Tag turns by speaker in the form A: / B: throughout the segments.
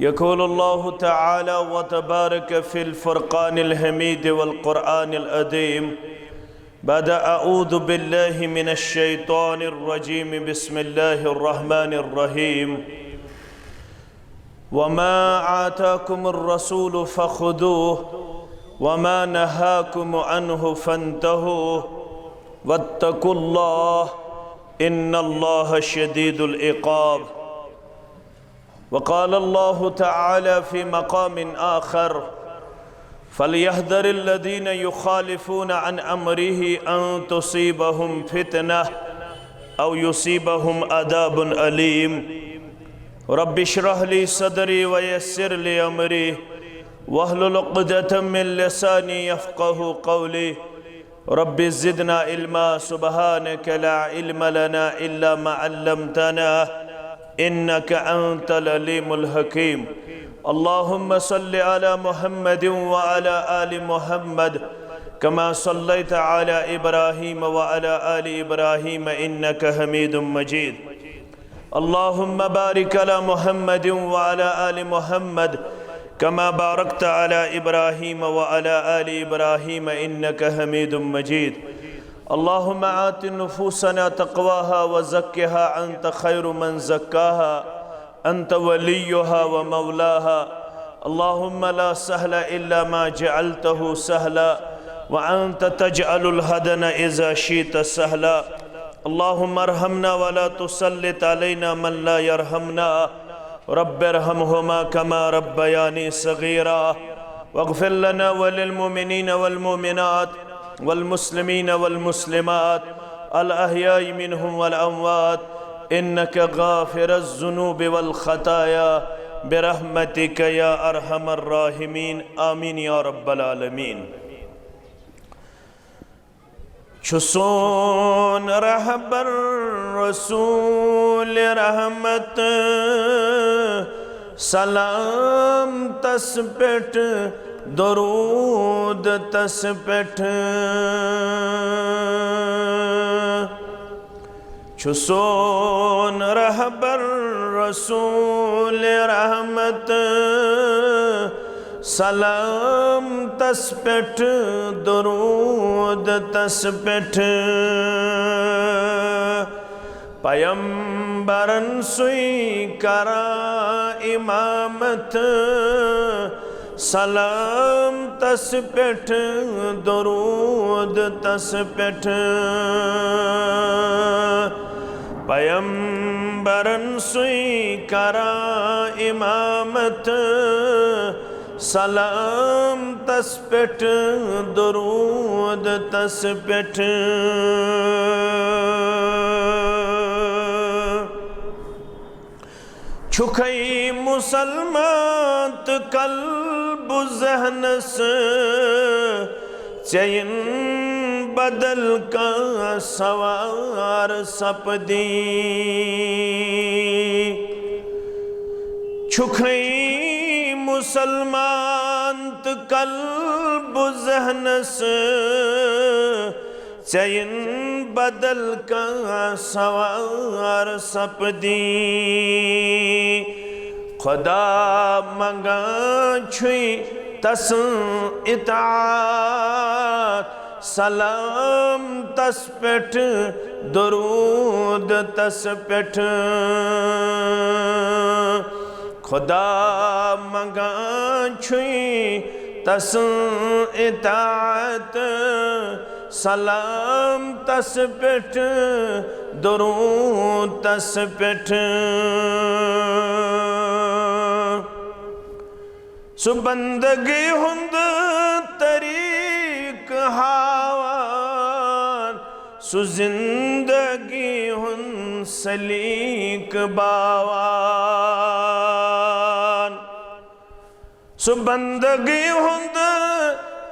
A: यक़ूलु अल्लाहु तआला व तबारक फ़िल फ़ुरक़ानिल हमीद वल क़ुरआनिल अज़ीम बाद अऊज़ु बिल्लाहि मिनश शैतानिर रजीम बिस्मिल्लाहिर रहमानिर रहीम वमा आताकुमुर रसूलु फ़ख़ुदूहु वमा नहाकुम अन्हु फ़न्तहू वत्तक़ुल्लाह इन्नल्लाह शदीदुल इक़ाब। वक़ाल अल्लाहु तआला फ़ी मक़ामिन आख़र फ़लयहज़रिल्लज़ीना युख़ालिफ़ूना अन अम्रिही अन तुसीबहुम फ़ितनह औ युसीबहुम अज़ाबुन अलीम। रब्बि इश्रह ली सदरी व यस्सिर ली अमरी वहलुल उक़दतम मिन लिसानी यफ़क़हू क़ौली। रब्बि ज़िदना इल्मा सुब्हानक ला इल्म लना इल्ला मा अल्लमतना इन्नका अंतल अलीमुल हकीम। अल्लाहुम्मा सल्लि अला मुहम्मद व अला आलि मुहम्मद कमा सल्लैता अला इब्राहीम व अला आलि इब्राहीम इन्नका हमीदुम मजीद। अल्लाहुम्मा बारिक अला मुहम्मद व अला आलि मुहम्मद कमा बारकता अला इब्राहीम व अला आलि इब्राहीम इन्नका हमीदुम मजीद। अल्लाहुम्मा आति नुफूसना तक़वाहा व ज़क्किहा अंत खैरु मन ज़क्काहा अंत वलियुहा व मौलाहा। अल्लाहुम्मा ला सहला इल्ला मा जअलतहु सहला व अंत तजअलुल हज़न इज़ा शि'त सहला। अल्लाहुम्मा अरहमना व ला तुसल्लित अलैना मन ला यरहमना रब्बिरहमहुमा कमा रब्बयानी सगीरा। वग़फ़िर लना व लिल मुमिनीन वल मुमिनात वल मुस्लिमीन वल मुस्लिमात अल अहयाई मिनहुम वल अमवात इन्नका गाफ़िरुज़ ज़ुनूबि वल ख़ताया बिरहमतिका या अरहमर राहिमीन आमीन या रब्बल आलमीन। छुसोन रहबर रसूल रहमत सलाम तस पेट दरूद तस पेठ। छुसोन रहबर रसूल रहमत सलाम तस पेठ दरूद तस पेठ। पयंबरन सुई करा इमामत सलाम तस पेठ दरूद तस पेठ। पयंबरन सुई करा इमामत सलाम तस पेठ दरूद तस पेठ। छुखई मुसलमान कल्ब ज़हनस चयन बदल का सवार सपदी। छुखई मुसलमान कल्ब ज़हनस चयन बदल का सवार सपदी। खुदा मंगा छुई तस इताअत सलाम तस पेठ दरूद तस पेठ। खुदा मंगा छुई तस इताअत सलाम तस पेठ दरूद तस पेठ। सुबंदगी हुंद तरीक हावान सुजिंदगी हुन सलीक बावान। सुबंदगी हुंद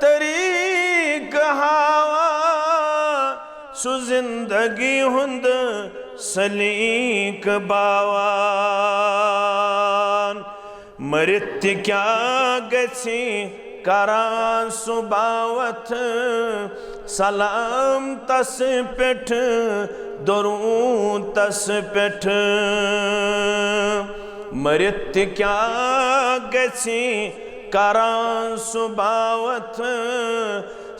A: तरीक हावान सुजिंदगी हुंद सलीक बावान। मृत क्या गछि करान सुबावत सलाम तस पेठ दरूद तस पेठ। मरित क्या गसी करां सुबावत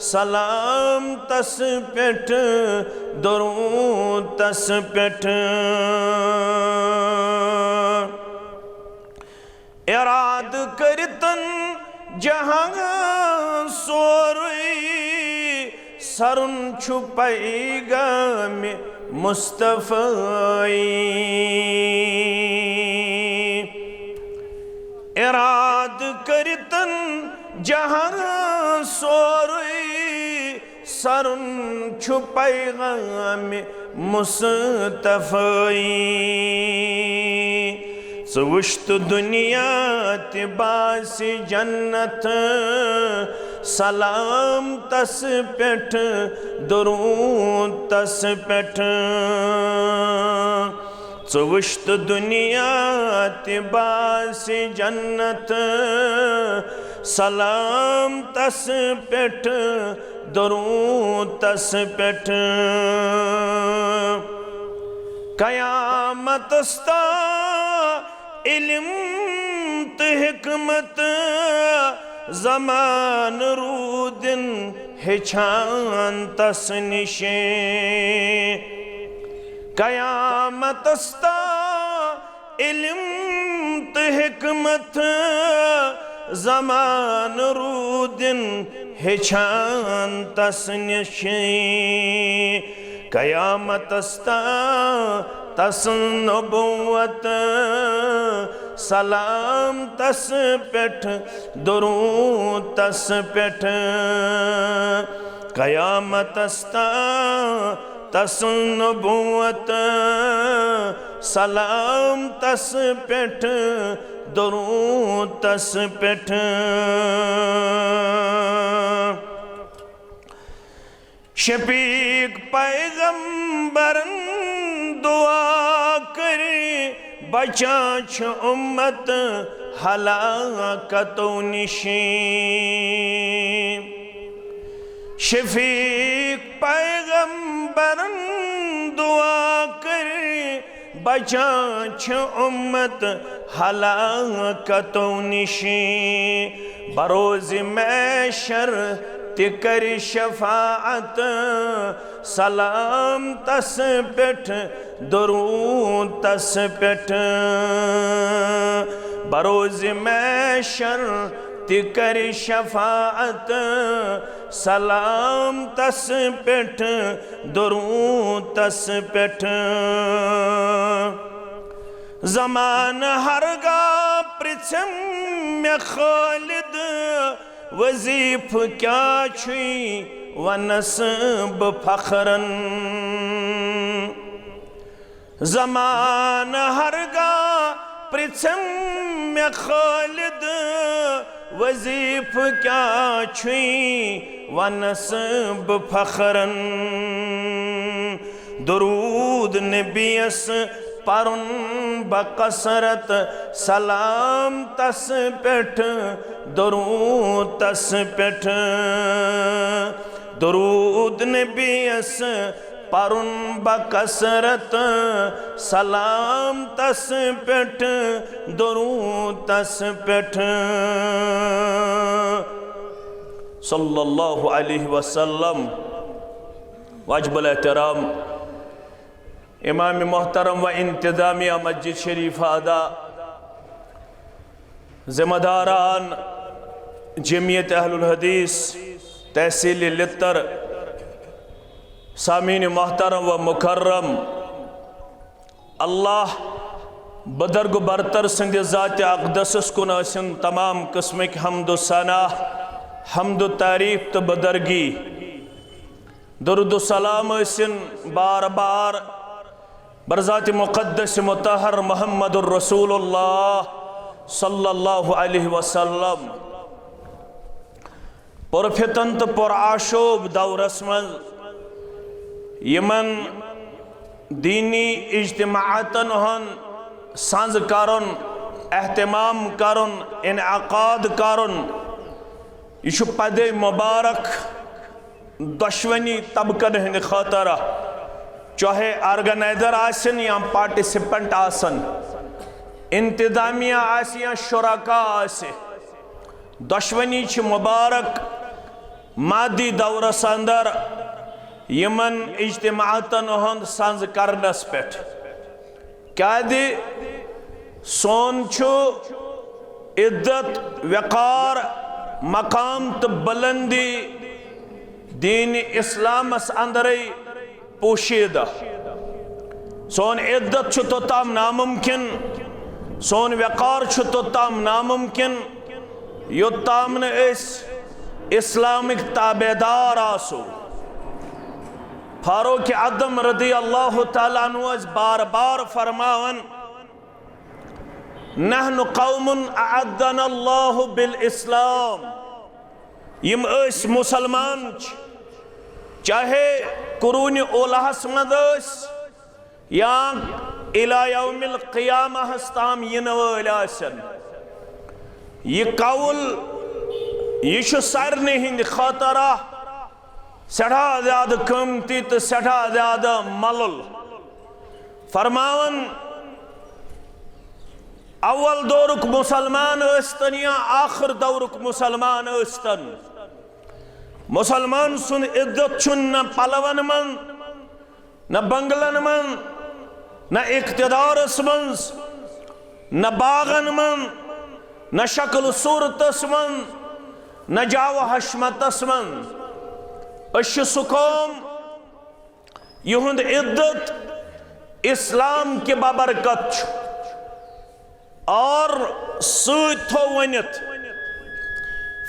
A: सलाम तस पेठ दरूद तस पेठ इराद करतन जहां सोरुई सरुन छुपाईगा में मुस्तफ़ाई इराद करतन जहां सोरुई सरुन छुपाईगा में मुस्तफ़ाई सुवश्त दुनिया तिबासी जन्नत सलाम तस पेठ दरूद तस पेठ सुवश्त दुनिया तिबासी जन्नत सलाम तस पेठ दरूद तस पेठ कयामतस्ता इल्म त हिकमत ज़मान रूदिन हेछान तस निशे कयामतस्ता इल्म त हिकमत ज़मान रूदिन हेछान तस निशे कयामतस्ता तस नबुव्वत सलाम तस पेठ दरूद तस पेठ कयामतस्ता तस नबुव्वत सलाम तस पेठ दरूद तस पेठ शफीक पैगंबरन दुआ करे बचा छ उम्मत हलाकतो निशी शफीक पैगंबरन दुआ करे बचा छ उम्मत हलाकतो निशी बरोज़ महशर तिकर शफाअत सलाम तस पेठ दरूद तस पेठ बरोज़ महशर तिकर शफाअत सलाम तस पेठ दरूद तस पेठ ज़मान हरगा पृछम में खालिद वजीफ क्या छुई वनस्ब फखरन ज़मान हरगा पृछम में खालिद वजीफ क्या छुई वनस्ब फखरन दुरूद नबियस परुन बकसरत सलाम तस पेठ दरूद तस पेठ दुरूद नबियस परुन बकसरत सलाम तस पेठ दरूद तस पेठ सल्लल्लाहु अलैहि वसल्लम वाजिबुल एहतराम इमाम मोहतरम व इंतज़ामिया मस्जिद शरीफ अदा ज़िम्मेदारान जमियत अहलुल हदीस तहसील लित्तर सामीन मोहतरम व मुकर्रम अल्लाह बदर्ग बरतर संद ज़ात अक़दस कुन आसिन तमाम किस्मक हम्द सना हम्द तारीफ तो बदरगी दुरूद सलाम आसिन बार बार बरज़ात मुक़द्दस मुतहर मुहम्मदुर रसूलुल्लाह सल्लल्लाहु अलैहि वसल्लम पुरफितन तो पुरआशोब दौरस मज यमन दीनी इज्तिमाअतन हन सांझ करन एहतमाम करन इनअक़ाद करन यह पदे मुबारक दुश्मनी तबकन हंद खतरा चाहे ऑर्गेनाइजर आसन या पार्टिसिपेंट आसन इंतजामिया आसे या शुरका आसे दुश्मनी छ मुबारक मादी दौरस अंदर यमन इज्तिमातन हंद संज करनस पे क्या सोन छु इज्जत वकार मकाम तो बुलंदी दीन इस्लामस अंदर पोशीदा सोन इज्जत छु तोताम नामुमकिन सोन वकार छु तोताम नामुमकिन योताम न इस्लामिक ताबेदार आसो फारूक आदम रदी अल्लाह तआला अन्हु बार बार फरमावन नहनु कौमुन अअद्दना अल्लाहु बिल इस्लाम यम मुसलमान चाहे कुरून ओलाहस मदस या इला यौमिल क़ियामह ताम यिन वल आसन यह कौल यह सारने हिंद खतरा सड़ा ज्यादा कीमती तो सड़ा ज्यादा मलल फरमावन अव्वल दौरुक मुसलमान अस्तन या आखिर दौरुक मुसलमान अस्तन मुसलमान सुन इज्जत छुन न पलवन मन न बंगलन मन न इख्तिदारस मन न बागन मन न शक्ल सूरतस मन न जाव हशमतस मन सुकौम युहद इज्जत इस्लाम के बाबरकत और थो वनित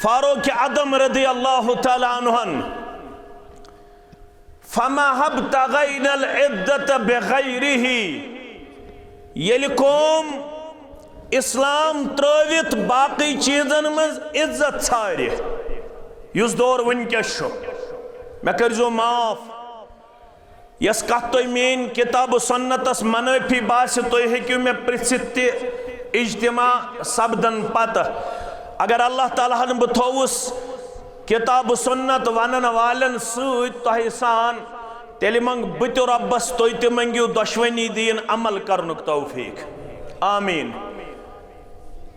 A: फारूक आदम रदी अल्लाह तआला अन्हुन फमा हब्तगैनल इज्जत बिगैरिही येल कौम इस्लाम त्रवित बाकी चीजन मज इज्जत छाड़ युस दौर वनकस मैं करजो माफ यस कत तुम मेन किताब सुन्नतस मनफी बास तुम हेकु मे पृछित इज्तिमा सपदन पत अगर अल्लाह ताला बह थोवुस किताब सुन्नत वन वालन सह सान तेल मंग बह तो रब्बस तुम ते मंगियो दुश्मनी दीन अमल करनुक तौफीक आमीन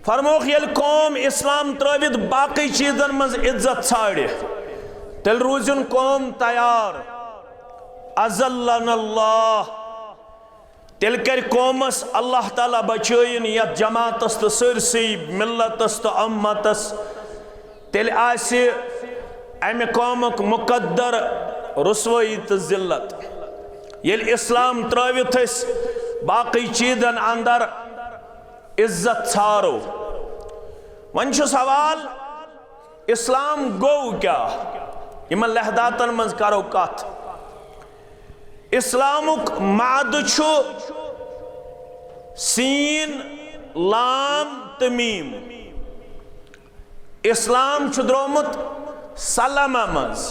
A: फरमोख ये कौम इस्लाम त्रवित बाकी चीजन मज इज्जत छाड़ तेल रूजुन कौम तैयार अज़ल्लनल्लाह तेल कर कौमस अल्लाह ताला बचयन यत जमातस तो सरसी मिल्लतस तो अम्मतस तेल आसे अमे कौमक मुकद्दर रुसवाई तो जिल्लत येल इस्लाम त्रवित बाकी चीजन अंदर इज्जत छारो वन सवाल इस्लाम गो क्या इन लहदातन मज करो कथ इस्लामुक माद सीन लाम तमीम इस्लाम द्रोमुत सलमा मज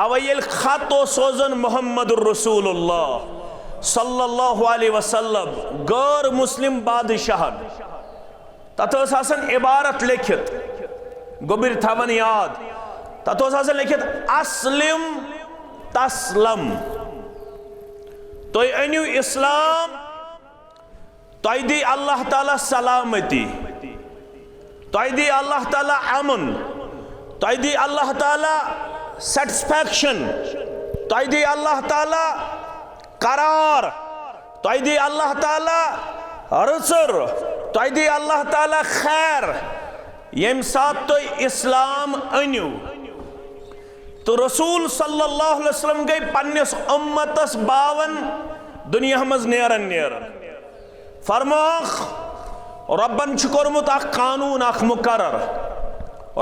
A: अवे येल खत सोजन मोहम्मद रसूलुल्लाह सल्लल्लाहु अलैहि वसल्लम गैर मुस्लिम बादशाहन तथ इबारत लिखित गोबिर थवन याद तथ लिखित अस्लिम तस्लम तुम अनु इस्लाम तुम दी अल्लाह ताला सलामती तुम दी अल्लाह ताला अमन तुम दी अल्लाह ताला सेटिस्फैक्शन तुम दी अल्लाह ताला करार तुम दी अल्लाह ताला रसर तुम दी अल्लाह ताला खैर यम साथ तो इस्लाम अनु तो रसूल सल्लल्लाहु अलैहि वसल्लम गई पन्नस उम्मतस बावन दुनिया मज नेरन नेरन फरमाख रब्बन कोरमुत अख कानून अख मुकर्रर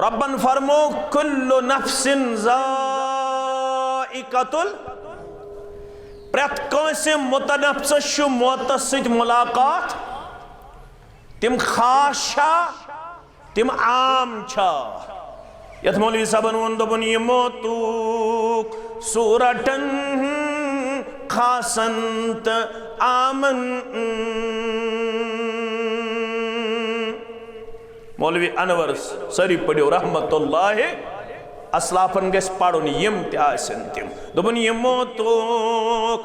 A: रब्बन फरमो कुल्लु नफ्सिन ज़ाइक़तुल प्रत कंसे मुतनफ्सस मौतस सत मुलाकात तिम खास छा तिम आम छा यथ मौलवी साहबन वोन दोपन ये मौतूक सूरटन खासंत आमन मौलवी अनवर सरी पढ़ो रहमतुल्लाह असलाफन गस पढ़ुन यम तिम दोपन ये मौतूक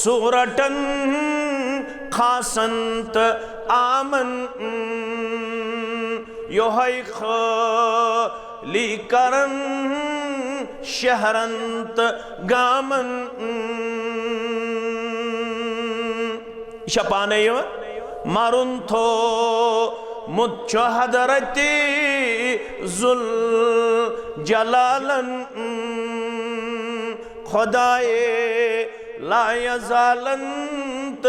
A: सूरटन खासंत आमन योहै खली करन शहरंत गामन शपाने मारुन थो मुच्च हदरती जुल जलालन खुदाए लायजालंत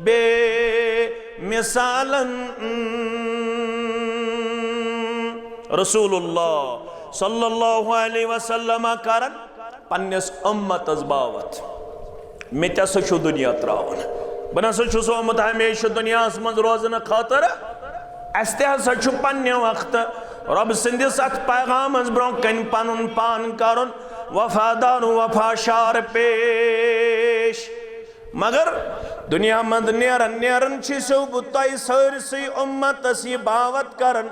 A: बे मिसालन रसूलुल्लाह सल्लल्लाहु अलैहि वसल्लम करन पन्नस उम्मतस बावत मे तसा छु दुनिया त्रावन बन हसा छु सोमुत हमेशा दुनिया मज रोजन खातर अस ते हसा छु पन्ने वक्त रब सिंदिस अत पैगाम ब्रो कन पनुन पान करन वफादार वफाशार पेश मगर दुनिया मद नेरन सो बुताई सरसी उम्मतस ये बावत करन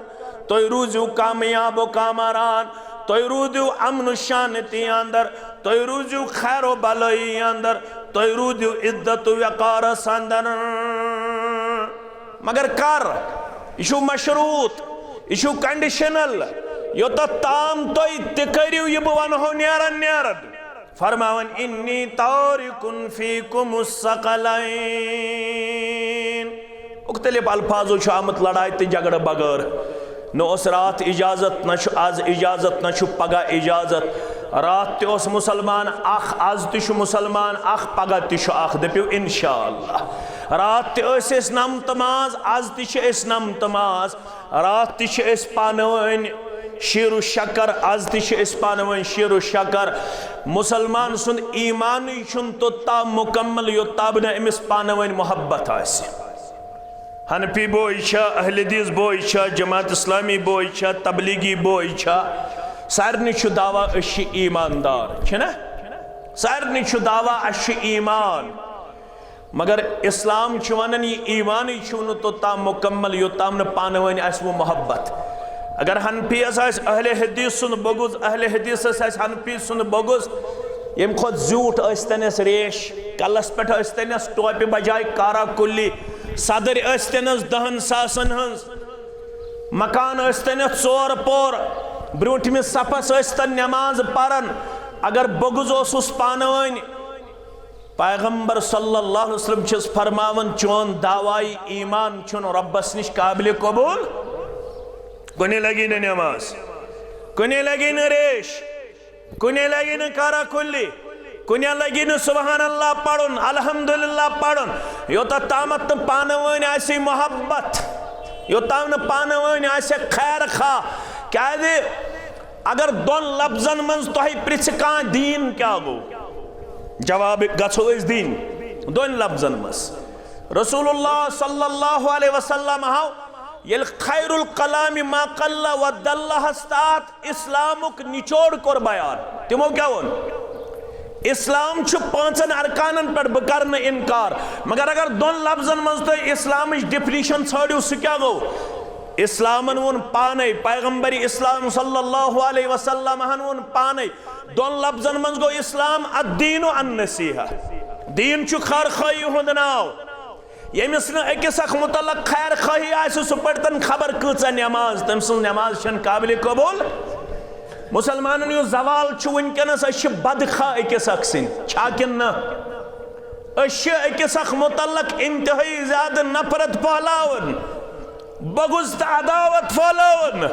A: तो रूजू कामयाबो कामरान तो रूजू अमन शांति अंदर तो रूजू खैरो भलाई अंदर तो रूजू इज्जत वकार अंदर मगर कर इशु मशरूत इशु कंडीशनल यो तो ताम तो तिकरियो ये बवन हो नेरन फरमावन इन्नी तारिकुन फीकुम सकलाइन मुख्तलिफ अल्फाजो छ आमत लड़ाई ते झगड़ बगैर न उस रात इजाजत न आज इजाजत न पगा इजाजत रात ते मुसलमान अख आज तु मुसलमान अख पगा तु अख दपियो इंशाअल्लाह रात ते नम तमाज आज तस नम तमाज रात तस पानवन शीरु शकर आज तस पानवन शीरु शकर मुसलमान सुन ईमान तोता मुकम्मल योताब न अमिस पानवन मोहब्बत आसे हनफी बोय अहल हदीस बोय जमात इस्लामी बोय तबलीगी बोय सारनी दावा अश ईमानदार ना सारनी दावा अश ईमान मगर इस्लाम वन ये ईमान तोता मुकम्मल योताम न पानवन आस वो मोहब्बत अगर हनफी अहल हदीस सुन बगुज अहल हदीस हनफी सुन बगुज यम खुद झूठ तनस रेश कलस पे तनस टोपि बजाय कारा कुल्ली सदर तनस 10 सासन हंस मकान तनस 4 पोर ब्रोठमिस सफस तन नमाज परन अगर बगुज ओसुस पानवन पैगंबर सल्लल्लाहु अलैहि वसल्लम छस फरमावन चोन दावाई ईमान छुन रब्बस निश काबिल कबूल कुने लगी न नमाज कुने लगी न रेश कुने लगी न कारा कुल्ली कुने लगी न सुबहान अल्लाह पढ़ुन अल्हम्दुलिल्लाह पढ़ुन योता तामत पानवन आसे मोहब्बत योताम पानवन आसे खैर खा क्या दे अगर दोन लफ्जन मन तोह प्रिछ का दीन क्या गो जवाब गो दीन दोन लफ्जन मस रसूलुल्लाह सल्लल्लाहु अलैहि वसल्लम हाउ ये खैरुल कलामी मा कल्ला व दल्ला हस्तात इस्लामुक निचोड़ कर बयान तिमो क्या वन इस्लाम छु 5 अरकानन पर बकर न इनकार मगर अगर दोन लफ्जन मज तो इस्लाम डिफिनीशन छड़ियो सु क्या गो इस्लामन वोन पाने पैगंबरी इस्लाम सल्लल्लाहु अलैहि वसल्लम हन वोन पाने दोन लफ्जन मज गो इस्लाम अद्दीन व अन्नसीहा दीन छु खैर खाई हुंद नाव यमिस न अकिस अख मुतल्लक खैर खाही आसु सु पड़तन खबर कचा नमाज तम सुन नमाज छन काबिल कबूल मुसलमानन यो जवाल छु वनकनस अश बदखा अकिस अख सिन छाकिन न अश अकिस अख मुतल्लक इंतहाई ज्यादा नफरत फहलावन बगुज त अदावत फहलावन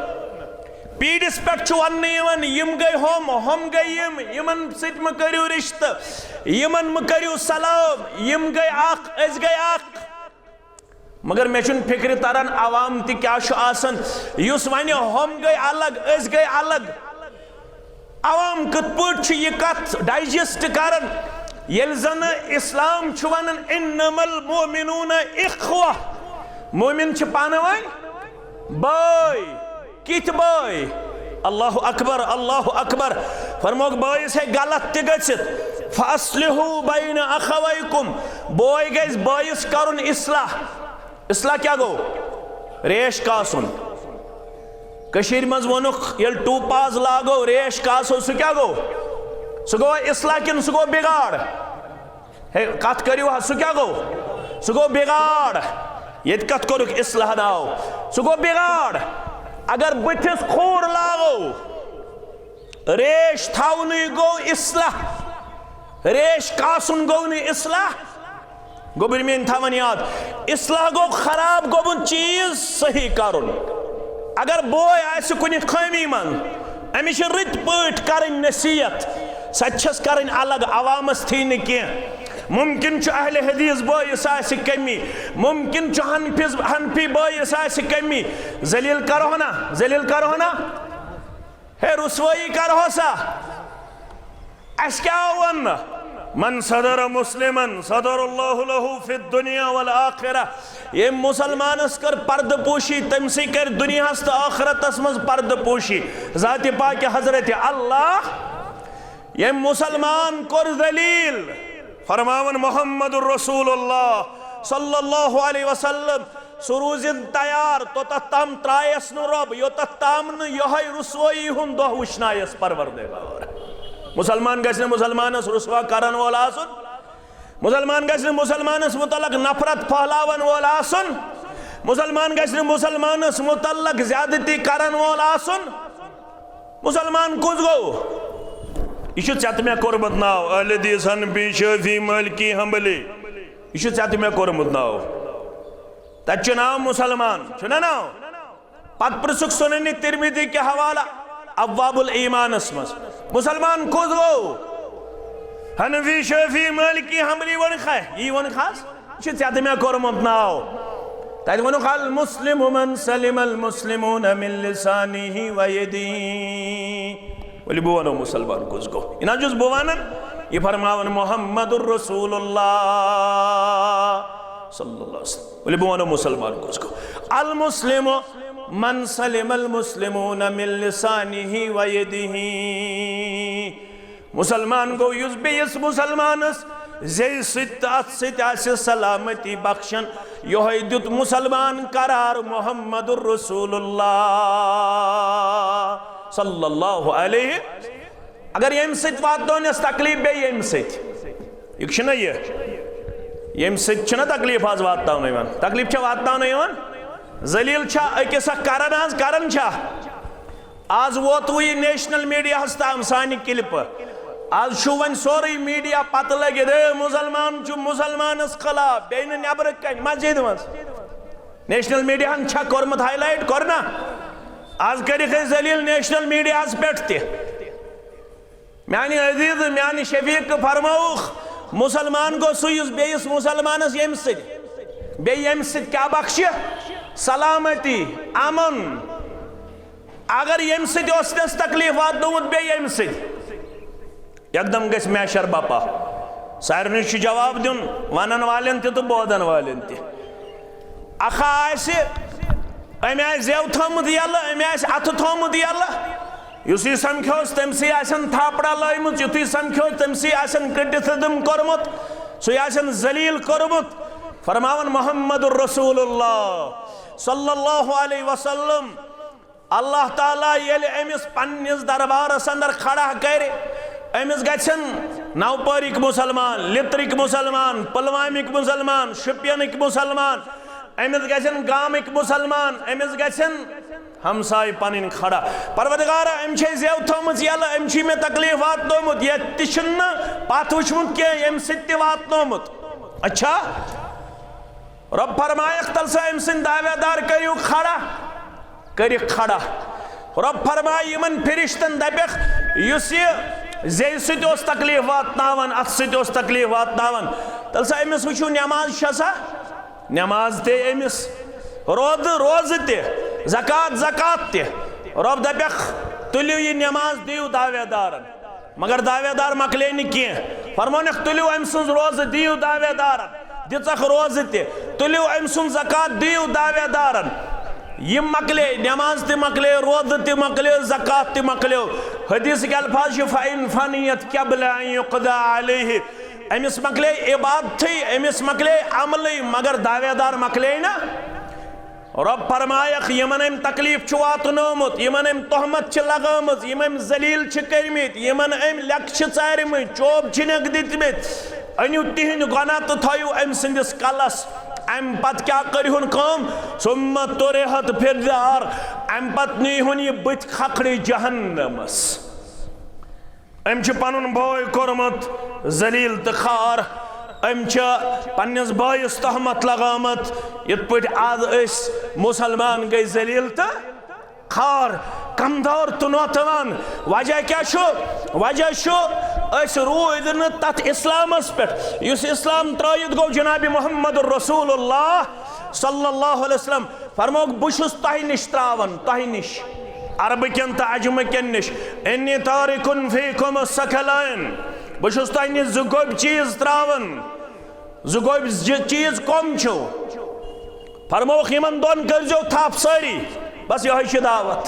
A: पीडिस पे वन यम गई हम गई यमन सत म करियो रिश्त यमन म करियो सलाम यम गई अस गई मगर मे फिक्र तरन आवाम ति क्या युस वन हम गई अलग अस गई अलग आवाम कत पट यह कथ डाइजेस्ट करन येल जन इस्लाम वन इन्नमल मोमिनून इख्वा मोमिन पानवन बाय कित बाय अल्लाहु अकबर फरमोग बाय से गलत त गछित फस्लिहु बैन अखवैकुम बाय गइस बायस करुन इस्लाह इस्लाह क्या गो रेश कासुन कशीर मज वनुख यल टू पाज लागो रेश कासो सु क्या गो सु गो इस्लाह किन सु गो बिगाड़ हे कत करियो सु क्या गो सह गो बिगाड़ ये कत कोरुक इस्लाह नाव सह गो बिगाड़ अगर बुथिस खोर लागो रेश थावन गो इस्लाह रेश कासन गो नी इस्लाह गोबर में थावन याद इस्लाह गो खराब गोबुन चीज सही करुन अगर बोय आसि कुनि खामी मन अमिश रित पट करन नसीहत सचस करन अलग अवामस थी न के मुमकिन च अहले हदीस बोयस आसि कमी मुमकिन च हनफी बोयस आसि कमी जलील करो ना हे रुसवाई करो सा अस क्या वन मन सदर मुस्लिमन सदरुल्लाहु लहु फि दुनिया वल आखिरह ये मुसलमानस कर पर्द पोशी तमसी कर दुनिया तो आखिरतस मज पर्द पोशी जाति पाक हजरत अल्लाह ये मुसलमान कर दलील फरमावन मोहम्मदुर रसूलुल्लाह सल्लल्लाहु अलैहि वसल्लम सुरूजिन तैयार तो तम त्रायस नु रब यो तम न यह रुसवाई हुन दो वुशनायस परवरदिगार मुसलमान गए मुसलमानस रुसवा करन वोल आसन मुसलमान गए मुसलमानस मुतलक नफरत फहलावन वोल आसन मुसलमान गए मुसलमानस मुतलक ज्यादती करन वोल आसन मुसलमान कुछ गो यह चत मे कोरमुत नाव अहले हदीस हनफी शाफी मालिकी हंबली यह चत मे कोरमुत नाव तत नाव मुसलमान छुना नाव पत पृसुक सुनन तिरमिजी के हवाला अब्वाबुल ईमानस मस मुसलमान खुद गो हनफी शाफी मालिकी हंबली वन खा यी वन खास चत मे कोरमुत नाव तत वनु अल मुस्लिमु मन सलिमल मुस्लिमून मिन लिसानिही व यदिही वली बो वनो मुसलमान कुछ गो इना जुस बो वनन ये फरमावन मोहम्मदुर रसूलुल्लाह सल्लल्लाहु अलैहि वसल्लम वली बो वनो मुसलमान कुछ गो अल मुस्लिमु मन सलिमल मुस्लिमून मिन लिसानिही व यदिही मुसलमान गो युस बेयस मुसलमानस जे सित आसि सलामती बख्शन योह दुत मुसलमान करार मोहम्मदुर रसूलुल्लाह सल्लल्लाहु अलैहि अगर यम सित वातोनस तकलीफ बे यम सित यह यम सित तकलीफ आज वातावन यवन तकलीफ छ वातावन यवन जलील छ अकिस करन आज करन छ आज वोत वह नेशनल मीडिया हस ताम सानि क्लिप आज छु वन सोरी मीडिया पत लगे मुसलमान छु मुसलमानस खिलाफ बे नबर कन मस्जिद मज नेशनल मीडिया छ कोरमत हाईलाइट करना आज कर जलील नेशनल मीडिया पे मानी अजीज मानी शफीक फरमाउख मुसलमान गो सुस बेस मुसलमानस यम सित क्या बख्श सलामती अमन अगर यम सिस तकलीफ वातनोमुत बे यम एकदम गस मैशर बपा सारे जवाब दिन वन वालन तो बोदन वालन अखा अम जेव थोमुत यल अम अथ थोमुत यल युसी समखोस तमसी आसन थापड़ा लयमुत युथी समखोस तमसी आसन क्रिटिसिज्म कोरमुत सु आसन जलील कोरमुत फरमावन मोहम्मदुर रसूलुल्लाह सल्लल्लाहु अलैहि वसल्लम अल्लाह ताला येल अमिस पन्निस दरबारस अंदर खड़ा करे अमिस गछन नवपारिक मुसलमान लित्रिक मुसलमान पुलवामिक मुसलमान शुपियनिक मुसलमान अमिस गछन गामिक मुसलमान अमिस गछन हमसाय पन खड़ा परवरदिगार अम जेव थोमुत यल अम मे तकलीफ वातनोमुत ये तिशन पत वुचमुत के यम सित वातनोमुत अच्छा रब फरमायक तल से अम सिंद दावेदार करियो खड़ा रब फरमाय यमन फरिश्तन दपख युस जे सित तकलीफ वातनावन अथ सित तकलीफ वातनावन तल से अमिस वुचु नमाज छसा नमाज ते अमिस रोज ते ज़कात ते रब दपख तुलियो ये नमाज दियो दावेदारन मगर दावेदार मकले कह फरमोनक तुलियो अम सुन रोज दियो दावेदारन दिचख रोज ते तुलियो अम सुन ज़कात दियो दावेदारन यम मकले नमाज ते मकले रोज ते मकले ज़कात ते मकले हदीस के अल्फाज फ़इन फ़नियत क़ब्ल अन युक़दा अलैहि अमिस मकले इबादत अमिस मकले अमल मगर दावेदार मकले ना रब फरमायक यमन अम तकलीफ वातनोमुत यमन अम तोहमत लगामत यम अम जलील कर्मित यमन अम लक चारमित चोब दितमित अनियो तिहिन गुनाह तो थयो अम सिंदिस कलस अम पत क्या करहुन कम सुम्मा तुरिहत फिरदार अम पत नीहुन ये बत खखड़ी जहन्नमस अम छ पनुन बोय कोरमत जलील त खार अम छ पन्नस बायस तहमत लगामत यत पट आज अस मुसलमान गई जलील त खार कमदर तो नौतवान वजह क्या शो वजह शो अस रूद न तथ इस्लामस पे युस इस्लाम त्रयित गो जनाब मोहम्मद रसूलुल्लाह सल्लल्लाहु अलैहि वसल्लम फरमोक बुशुस तह निश त्रावन तह निश अरब कन तो अजम कन निश इन्नी तारिकुन फीकुम सकलाइन बुशुस तह निश जुगोब चीज त्रावन जुगोब चीज कम छो फरमोक यमन दोन करजो थाप सारी बस यह दावत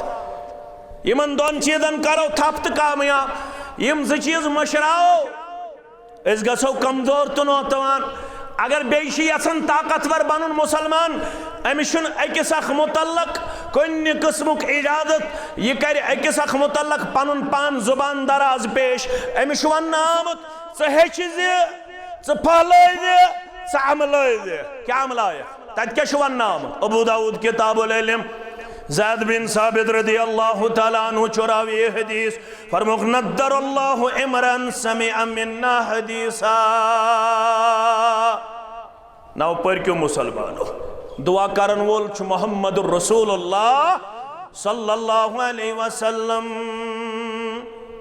A: यमन दोन चीजन करो थप तो कामयाब यम ज चीज मशराओ अस गो कमजोर तो नौतवान अगर बेसन ताकतवर बनुन मुसलमान अमिस अकिस मुतल्लक कुन किस्मुक इजाजत यह कर अकिस मुतल्लक पनुन पान जुबान दराज पेश अमिस वन आमुत हेच अमल क्या अमल तत क्या वन आमुत अबू दाऊद किताबुल इल्म ज़ैद बिन साबित रज़ियल्लाहु तआला अन्हु चुरावी ये हदीस फरमुख नद्दरल्लाहु इमरान समिअ मिन्ना हदीसा नाउ पर क्यों मुसलमानो दुआ करन वोल छु मोहम्मदुर रसूलुल्लाह सल्लल्लाहु अलैहि वसल्लम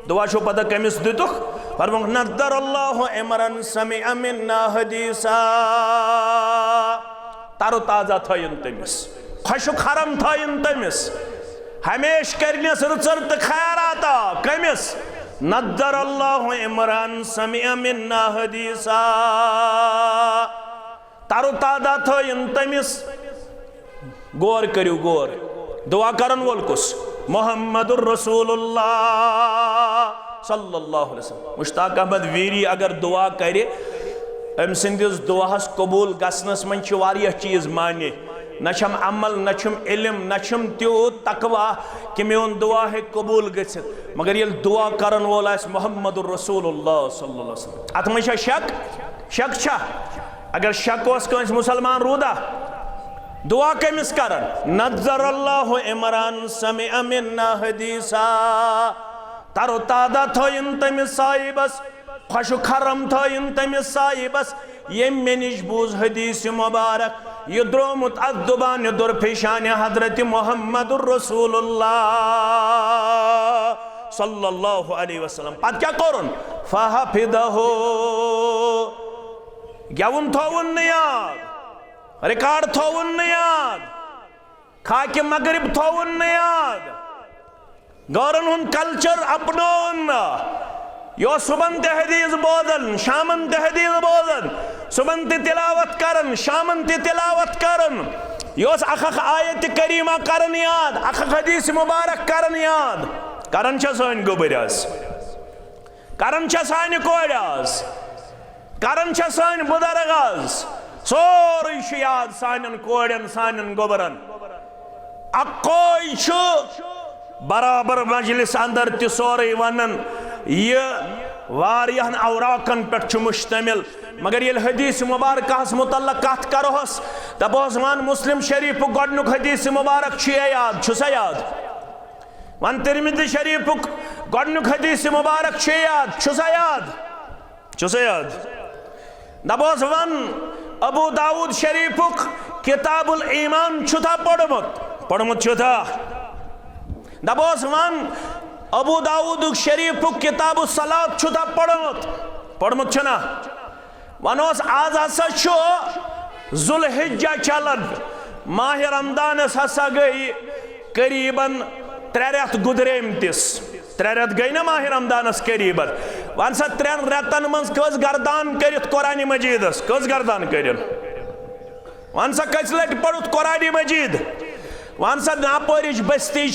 A: दुआ छो पता कमिस दितुख फरमुख नद्दरल्लाहु इमरान समिअ मिन्ना हदीसा तारो ताजा थयन तमिस खुश खरम थयन तमिस हमेश करनस रुचर तो खैराता कमिस नद्दर अल्लाहु इमरान समिअ मिन्ना हदीसा तारो तादा थयन तमिस गौर करियो गौर दुआ करन वोल कुस मोहम्मदुर रसूलुल्लाह सल्लल्लाहु अलैहि वसल्लम मुश्ताक अहमद वीरी अगर दुआ करे अम सिंदिस दुआहस कबूल गसनस मन छ वारिया चीज माने नछम अमल नछम इल्म नछम त्यूत तकवा कि मेन दुआ है कबूल गसित मगर ये दुआ करन वोल आस मोहम्मदुर रसूलुल्लाह सल्लल्लाहु अलैहि वसल्लम अत में शक शक छा अगर शक ओस कंस मुसलमान रूदा दुआ कमिस करन नज़रल्लाहु इमरान समिअ मिन्ना हदीसा तारो तादा थयन तमिस साहिबस खुश खरम थयन तमिस साहिबस ये मेनिश बूज हदीस मुबारक ये द्रोमुत अद्दुबान दुरफिशान हजरत मोहम्मदुर रसूलुल्लाह सल्लल्लाहु अलैहि वसल्लम पत क्या करुन फहफिदहु गवुन थोवन याद रिकॉर्ड थोवन याद खाके मगरिब थोवन याद गौरन हुन कल्चर अपनोन यो सुबन तहदीस बोदन शामन तहदीस बोदन सुबन तिलावत करन शामन तिलावत करन योस अखख आयत करीमा करन याद अखख हदीस मुबारक करन याद करन छ सन गोबरस करन छ सान कोड़ास करन छ सान बुदरगास सोरी छ याद सानन कोड़न सानन गोबरन अकोई छ बराबर मजलिस अंदर ति सोरी वनन ये वारियन औराकन पे मुश्तमिल मगर ये हदीस मुबारक मुतल्लक कत करोस दपोस वन मुस्लिम शरीफ गोडनुक हदीस मुबारक याद छुसा याद वन तिरमिज़ी शरीफ गोडनुक हदीस मुबारक याद छुसा याद दपोस वन अबू दाऊद शरीफ किताबुल ईमान छुथा पढ़मुत छुथा दपोस वन अबू दाऊद शरीफ किताब सलात छुदा पढ़मुत छना वनोस आज हसा जुलहिज्जा चलन माह रमदान हसा गई करीबन 3 रेत गुदरेमतिस 3 रेत गई ना माह रमदानस करीबन वन सा 3 रेतन मज कस गर्दान करित कुरान मजीदस कस गर्दान करिन वन सा कस लट पढ़ुत कुरान मजीद वन सा नापोरिश बस्ती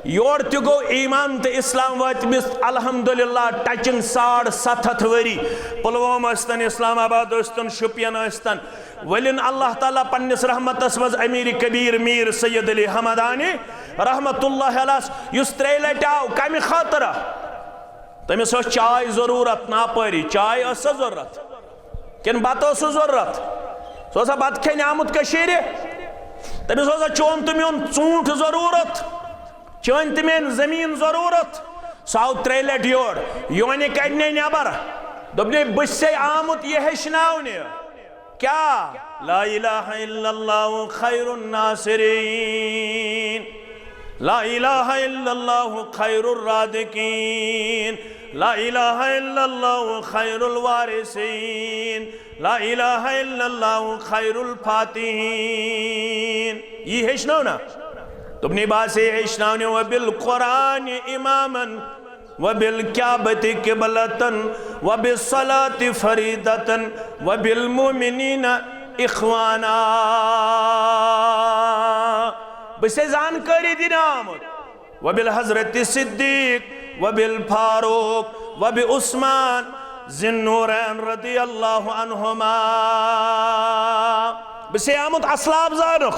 A: योर तो गो ईमान तो इस्लाम वातमिस अल्हम्दुलिल्लाह टचिंग 750 वरी पुलवामा अस्तन इस्लामाबाद अस्तन शुपियन अस्तन वलिन अल्लाह ताला पन्निस रहमतस मज अमीर कबीर मीर सैयद अली हमदानी रहमतुल्लाह अलैह युस 3 लट आव कमि खातर तमिस चाय जरूरत नापरी चाय जरूरत किन बत जरूरत सह बत खेन आमुत तमिस चोन तो मेन ूंट जरूरत चन तो मेन जमीन जरूरत सह आव 3 लट योर योन कड़ने नबर दोपने बस आमुत यह हेचनावन क्या ला इलाहा इल्लल्लाहु खैरुन नासिरीन ला इलाहा इल्लल्लाहु खैरुर रादिकीन ला इलाहा इल्लल्लाहु खैरुल वारिसीन ला इलाहा इल्लल्लाहु खैरुल फातिहीन ये हेचनो ना तुमने बासे हेचनावने व बिल कुरान इमामन व बिल क्याबति किबलतन व बिस्सलाति फरीदतन व बिल मुमिनीना इख्वाना बसे जानकारी दिन आमुत व बिल हजरत सिद्दीक व बिल फारूक व बि उस्मान ज़िन्नूरैन रदियल्लाहु अन्हुमा बसे आमुत असलाब जानुख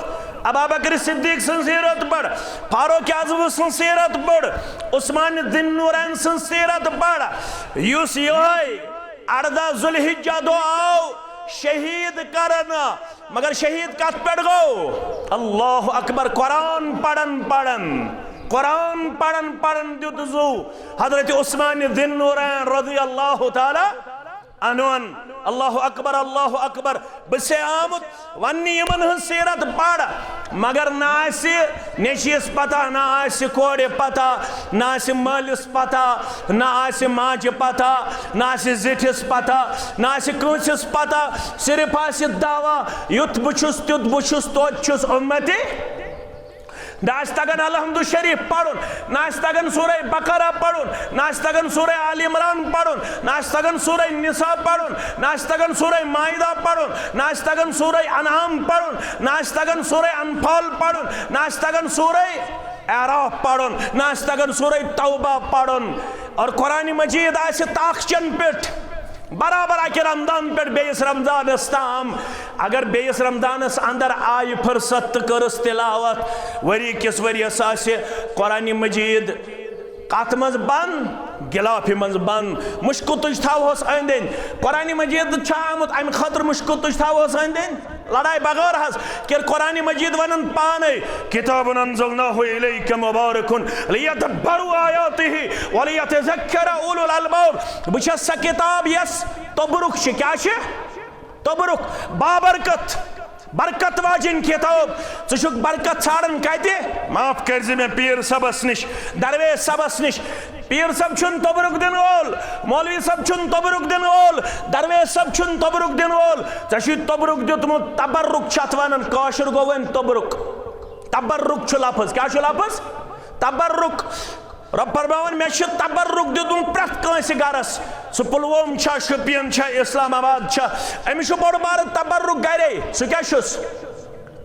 A: अबू बकर सिद्दीक सन सीरत बड़ फारूक आज़म सन सीरत बड़ उस्मान ज़िन्नूरैन सन सीरत बड़ युस योय 18 ज़ुल्हिज्जा दो आओ शहीद करना मगर शहीद कत पे गो अल्लाह अकबर कुरान पढ़न पढ़न कुरान पढ़न पढ़न दुत जू हजरत उस्मान ज़िन्नूरैन रज़ियल्लाहु ताला अनुन अल्लाह अकबर बसे आमुत वन यमन सीरत पढ़ मगर नशीस पता ना कोड़े पता ना मालिस पता ना माज पता ना जिठिस पता ना कंसिस पता सिर्फ दावा युत बुछुस तुत बुछुस तोत उम्मती नास तगन अलहम्दु शरीफ पढ़ुन नास तगन सूरह बकरा पढ़ुन नास तगन सूरह आल इमरान पढ़ुन नास तगन सूरह निसा पढ़ुन नास तगन सूरह माइदा पढ़ुन नास तगन सूरह अनआम पढ़ुन नास तगन सूरह अनफाल पढ़ुन नास तगन सूरह आराफ पढ़ुन नास तगन सूरह तौबा पढ़ुन और कुरान मजीद आसे ताखचन पेट बराबर आके रमदान पे बेस रमदान ताम अगर बेस रमदान अंदर आय फुर्सत करस तिलावत वरी किस वरियस कुरान मजीद कत मज बंद गिलाफि मज बंद मुश्क तुज थोस अंद कुरान मजीद आमुत अम खतर मुश्क तुज थोस अंद लड़ाई बगैर हज कि कुरान मजीद वन पाने किताबुन अंज़लनाहु इलैका मुबारकुन लियदब्बरू आयातिही व लियतज़क्कर उलुल अलबाब बह स किताब यस तबरुक क्या तबरुक बाबरकत बरकत वाजिन किताब षुक बरकत छाड़न कत माफ कर मे पीर सबस निश दरवेश सबस निश पीर सब छुन तबरुक दिन वोल मौलवी सब छुन तबरुक दिन वोल दरवेश सब छुन तबरुक दिन वोल तबरुक दितमुत तबरुक छत वनान काशिर गो वन तबरुक तबरुक लफज क्या लफज तबरुक रब फरमावन मे तबरुक दितुन प्रत कंस गरस सह पुलवोम शुपियन इस्लामाबाद अमिस बोड़ बार तबरुक गरे सह क्या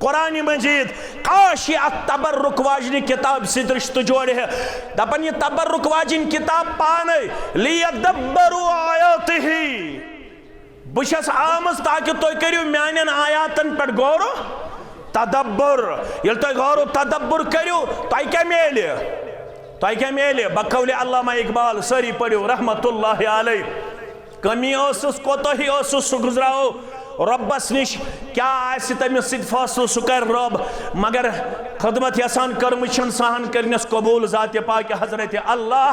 A: कुरान मजीद काश ये तबरुक वाजन किताब से रिश्त जोड़े दपन ये तबरुक वाजिन किताब पाने लियदब्बरू आयातिही बस आमज ताकि तुम करो मान आयातन पे गौर तदब्बर ये तुम गौर तदब्बर करो तुम क्या मेले बकौले अल्लामा इकबाल सारी पढ़ो रहमतुल्लाहि अलैह कमी कोताही सह गुजराओ रब्बस निश क्या तमिस फैसल सह कर रब मगर खदमत यसान कर्म सहन करनस कबूल ज़ात पाक हजरत अल्लाह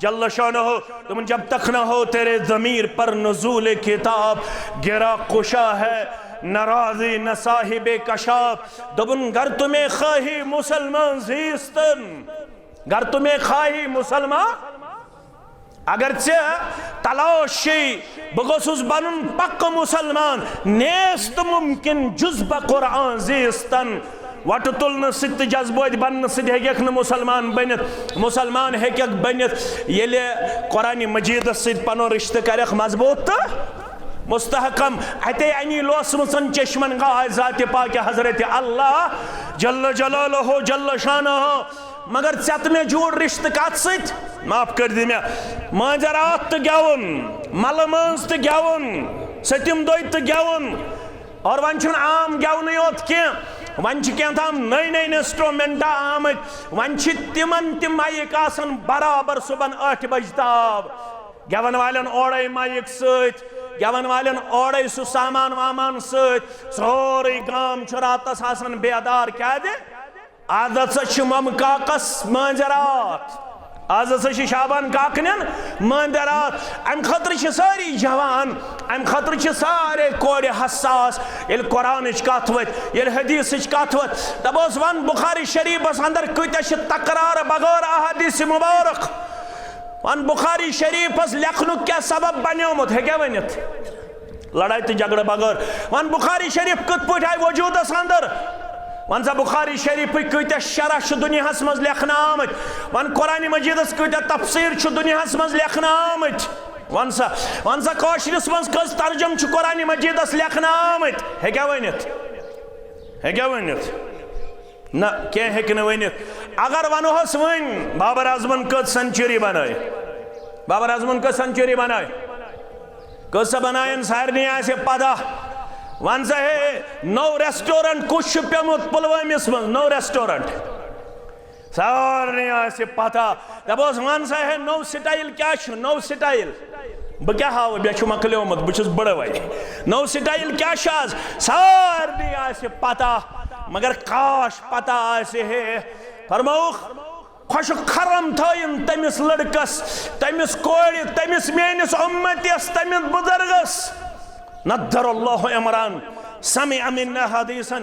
A: जल्ल शानहु तुम जब तक न हो तेरे ज़मीर पर नुज़ूल किताब गिरा कुशा है नाराज़ी न साहिबे कशाफ दबुन घर तुम्हें खाही मुसलमान जीस्तन घर तुम्हें खाही मुसलमान अगर तलाशी बगोसुस बनन पक्क मुसलमान नेस्त मुमकिन जुज़्ब कुरान जीस्तन वट तुलन सित जज्बोत बन हेक मुसलमान बनित मुसलमान हेक बनित ये कुरान मजीद सत पनो रिश्त कर मजबूत तो मुस्तहकम अते अनी लोसमसन चश्मन गाय ज़ात पाक हजरत अल्लाह जल्ल जलालहु जल्ल शानहु मगर चत मे जोड़ रिश्त कत सत माफ कर दी मे माजरात तो गेवन मल मज तो गेवन सतम दो तो गेवन और वन आम गेवन योत कह वन कम नई नई इंस्ट्रूमेंट आमत वन तिमन तम माइक आसन बराबर सुबह 8 बज ताब गेवन वालन ओड़े माइक सत गवन वालन ओड़े सु सामान वामान सोरे गाम रातस आसान बेदार क्या आज हसा मम काकस मंजरात आज हसा शाबान काकन मंदरात अम खतर सारी जवान अम खतर सारे कोड़ हसास ये कुरान कत वत ये हदीस कत वत दपोस वन बुखारी शरीफस अंदर कत तकरार बगैर अहदीस मुबारक वन बुखारी शरीफस लेखन क्या सबब बनियोमुत है क्या वनित लड़ाई तो झगड़ बगैर वन बुखारी शरीफ कत पे आय वजूदस अंदर वन सा बुखारी शरीफ कत शरह दुनिया मज लेखन आमत वन कुरान मजीदस कत तफसीर दुनिया मज लेखन आमत वन सा कौशरस मज कस तर्जुम कुरान मजीदस लेखन आमत है क्या वनित ना क्या हेन वनित अगर वनोस वन बाबर आजमन कत सेंचुरी बनाए बाबर आजमन कत सेंचुरी बनाए कस बनायन सारे आसे पता वन सा है नौ रेस्टोरेंट कुछ प्योमुत पुलवामिस मज नौ रेस्टोरेंट सारे आसे पता दपोस वन सा है नौ स्टाइल क्या नौ स्टाइल बह क्या हाव बे मकलियोमुत बहुत बड़ वाई नौ स्टाइल क्या सारे आसे पता मगर काश पता आसे है फरमाउख खुश खरम थयन तमिस लड़कस तमिस कोड़ तमिस मेनिस उम्मतिस तमिस बुजुर्गस नद्दरल्लाहु इमरान समिअ मिन्ना हदीसन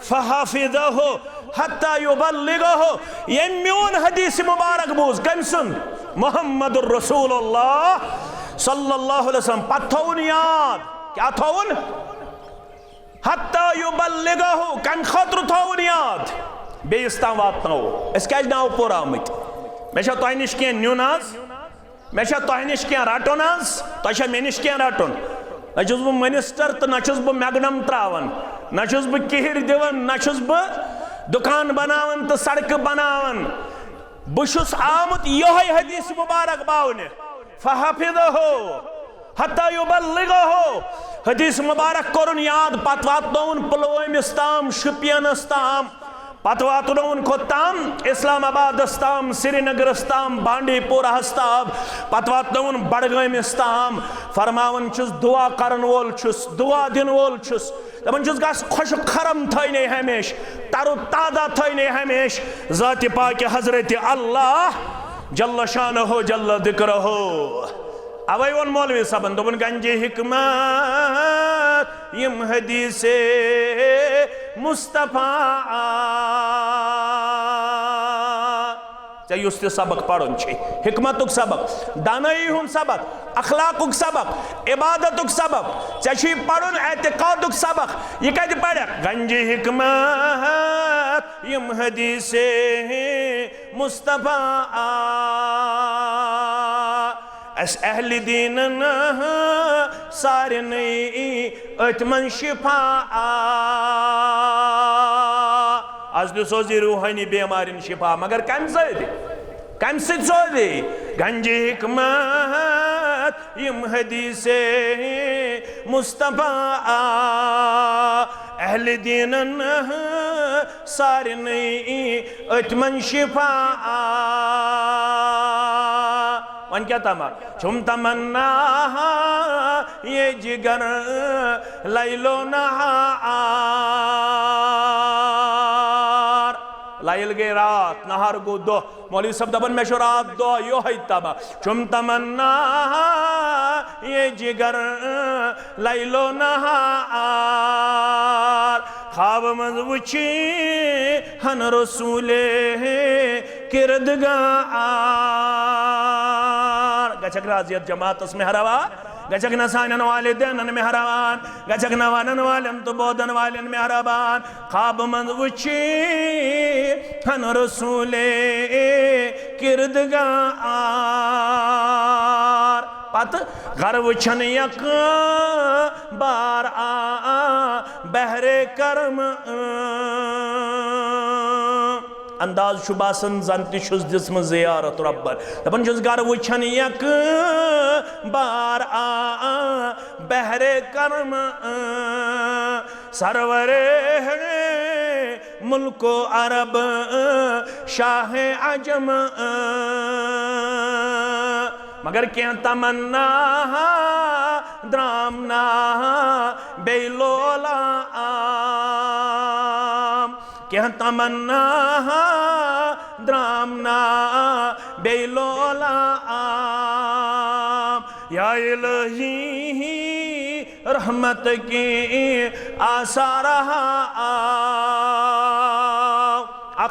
A: फहफिज़हु हत्ता युबल्लिगहु ये म्यून हदीस मुबारक बूज कमसन मुहम्मदुर रसूलुल्लाह सल्लल्लाहु अलैहि वसल्लम पथौन याद क्या थौन हत्ता युबल्लिगहु कम खतर थौन याद बेस ताम वातनो अस क्या नाव पोर आमत मे तह नश कह नुन मे तह नश कह रटन तह मे नश कह रटन न बह मिनिस्टर तो न बह मैगनम त्रावन न बह किहिर दिवन न बह दुकान बनावन तो सड़क बनावन बह आमुत यह हदीस मुबारक बावन फहफिज़हु हत्ता युबल्लिगहु हदीस मुबारक कोरुन याद पत वातनौन पुलवामिस ताम शुपियनस ताम पत वातनौन खोताम इस्लामाबादस ताम श्रीनगरस ताम बांडीपोराहस ताम पत वातनौन बडगामिस ताम फरमावन छुस दुआ करन वोल छुस दुआ दिन वोल छुस दपन छुस गस खुश खरम थयने हमेश तरो ताजा थयने हमेश ज़ात पाक हजरत अल्लाह जल्ल शानहु जल्ल दिक्रहु अवै वोन मौलवी सबन दोपन गंजे हिकमत यम हदीसे मुस्तफा युस सबक पढ़न हिकमतुक सबक दानाई हुन सबक अखलाकुक सबक इबादतुक सबक चे पढ़न एतकादुक सबक यह कत पढ़ गंज हिकमत यम हदीसे मुस्तफा अस अहल दीन सारे अतमन शिफा आज सोजी रूहानी बेमारिन शिफा मगर कम सोजी गंज हिकमत यम हदीसे मुस्तफा अहल दीन सारे अतमन शिफा वन क्या तमा चुम तमन्ना ये जिगर लैलो नहार लाइल गे रात नहार गो दो मौलवी सब दबन में रात दो यो है तमा चुम तमन्ना ये जिगर लैलो नहार ख्वाब मज वुची हन रसूले किरदगार गचक राजियत जमातस मेहरबान गचक नसानन वालिदैन मेहरबान गचक नवानन वालन तो बोदन वालन मेहरबान ख्वाब मंद वुची हन रसूले किरदगार पत घर वुचन यक बार बहरे करम अंदाज शुबासन जन तुस दिसम जियारत रब्बन दपन गर वुचन यक बार बहरे करम सरवरे मुल्को अरब शाह अजम मगर क्या तमन्ना द्रामना बेलोला क्या तमन्ना द्रामना बेलोला या इलाही रहमत की आसार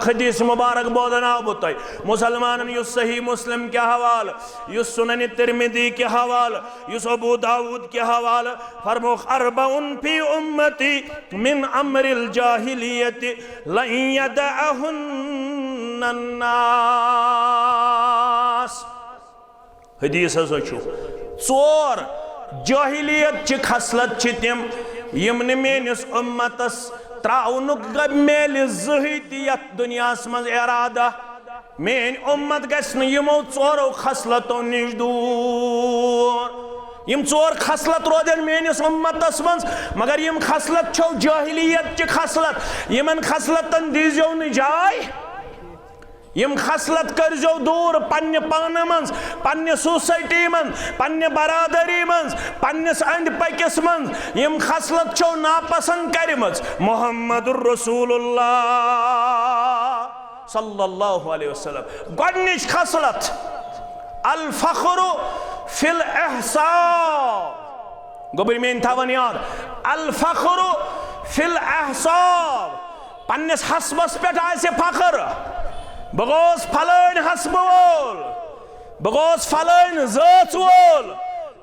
A: हदीस मुबारक बोदना बुत मुसलमान युस सही मुस्लिम के हवाल युस सुनन तिरमिदी के हवाल युस अबू दाऊद के हवाल फरमो अरबउन फी उम्मती मिन अमरिल जाहिलियत लन यदअहुन्न अन्नास। हदीस चोर जाहिलियत च खसलत च तिम यम न मेनिस उम्मतस त्राउनुक मेल जही दुनिया मज इरादा मेन उम्मत गो यमो चोरो खसलतों निश दूर यम चोर खसलत रोदन मेनिस उम्मतस मज मगर यम खसलत छो जाहिलियत च खसलत यमन खसलतन दीजो न जाय यम खसलत करजो दूर पन्ने पान मज पन्ने सोसाइटी मज पन्ने बरादरी मज पन्निस अंद पकिस मज यम खसलत छो नापसंद करमज मुहम्मदुर रसूलुल्लाह सल्लल्लाहु अलैहि वसल्लम गोडनिश खसलत अल फख्रु फिल एहसान गोबर में थावन याद अल फख्रु फिल एहसान पन्निस हसबस पे आसे फख्र बगोस फलन हसब वोल बगोस फलन ज़ात वोल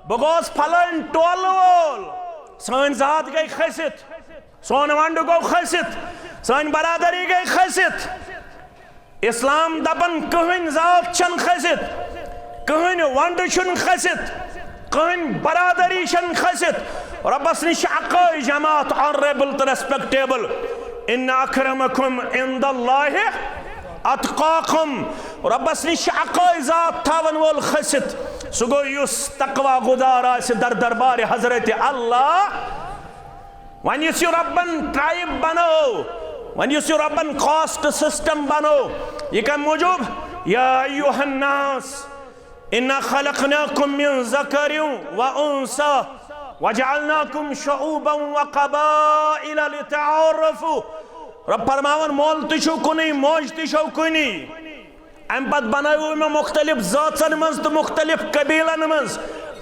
A: बगोस फलन टोल वोल सन ज़ात गई खसित सोन वंड गो खसित सन बरादरी गई खसित इस्लाम दपन कहन ज़ात छन खसित कहन वंड छन खसित कहन बरादरी छन खसित रब्बस निश अकाई जमात ऑनरेबल तो रेस्पेक्टेबल इन्ना अक्रमकुम इंदल्लाहि अतकाकुम रब्बस निश अकाई ज़ात थावन वोल खसित सुगो युस तकवा गुदार आसे दर दरबार हजरत अल्लाह वन युस रब्बन ट्राइब बनो वन युस रब्बन कास्ट सिस्टम बनो ये कम मौजूब या अय्युहन नास इन्ना खलकनाकुम मिन ज़करिन व उन्सा वजअलनाकुम शुऊबन व क़बाइल लितअर्रफू रब फरमावन मोल तुशो कुनी मौज तुशो कुनी अम पत बनायो में मुख्तलिफ ज़ातन मज तो मुख्तलिफ कबीलन मज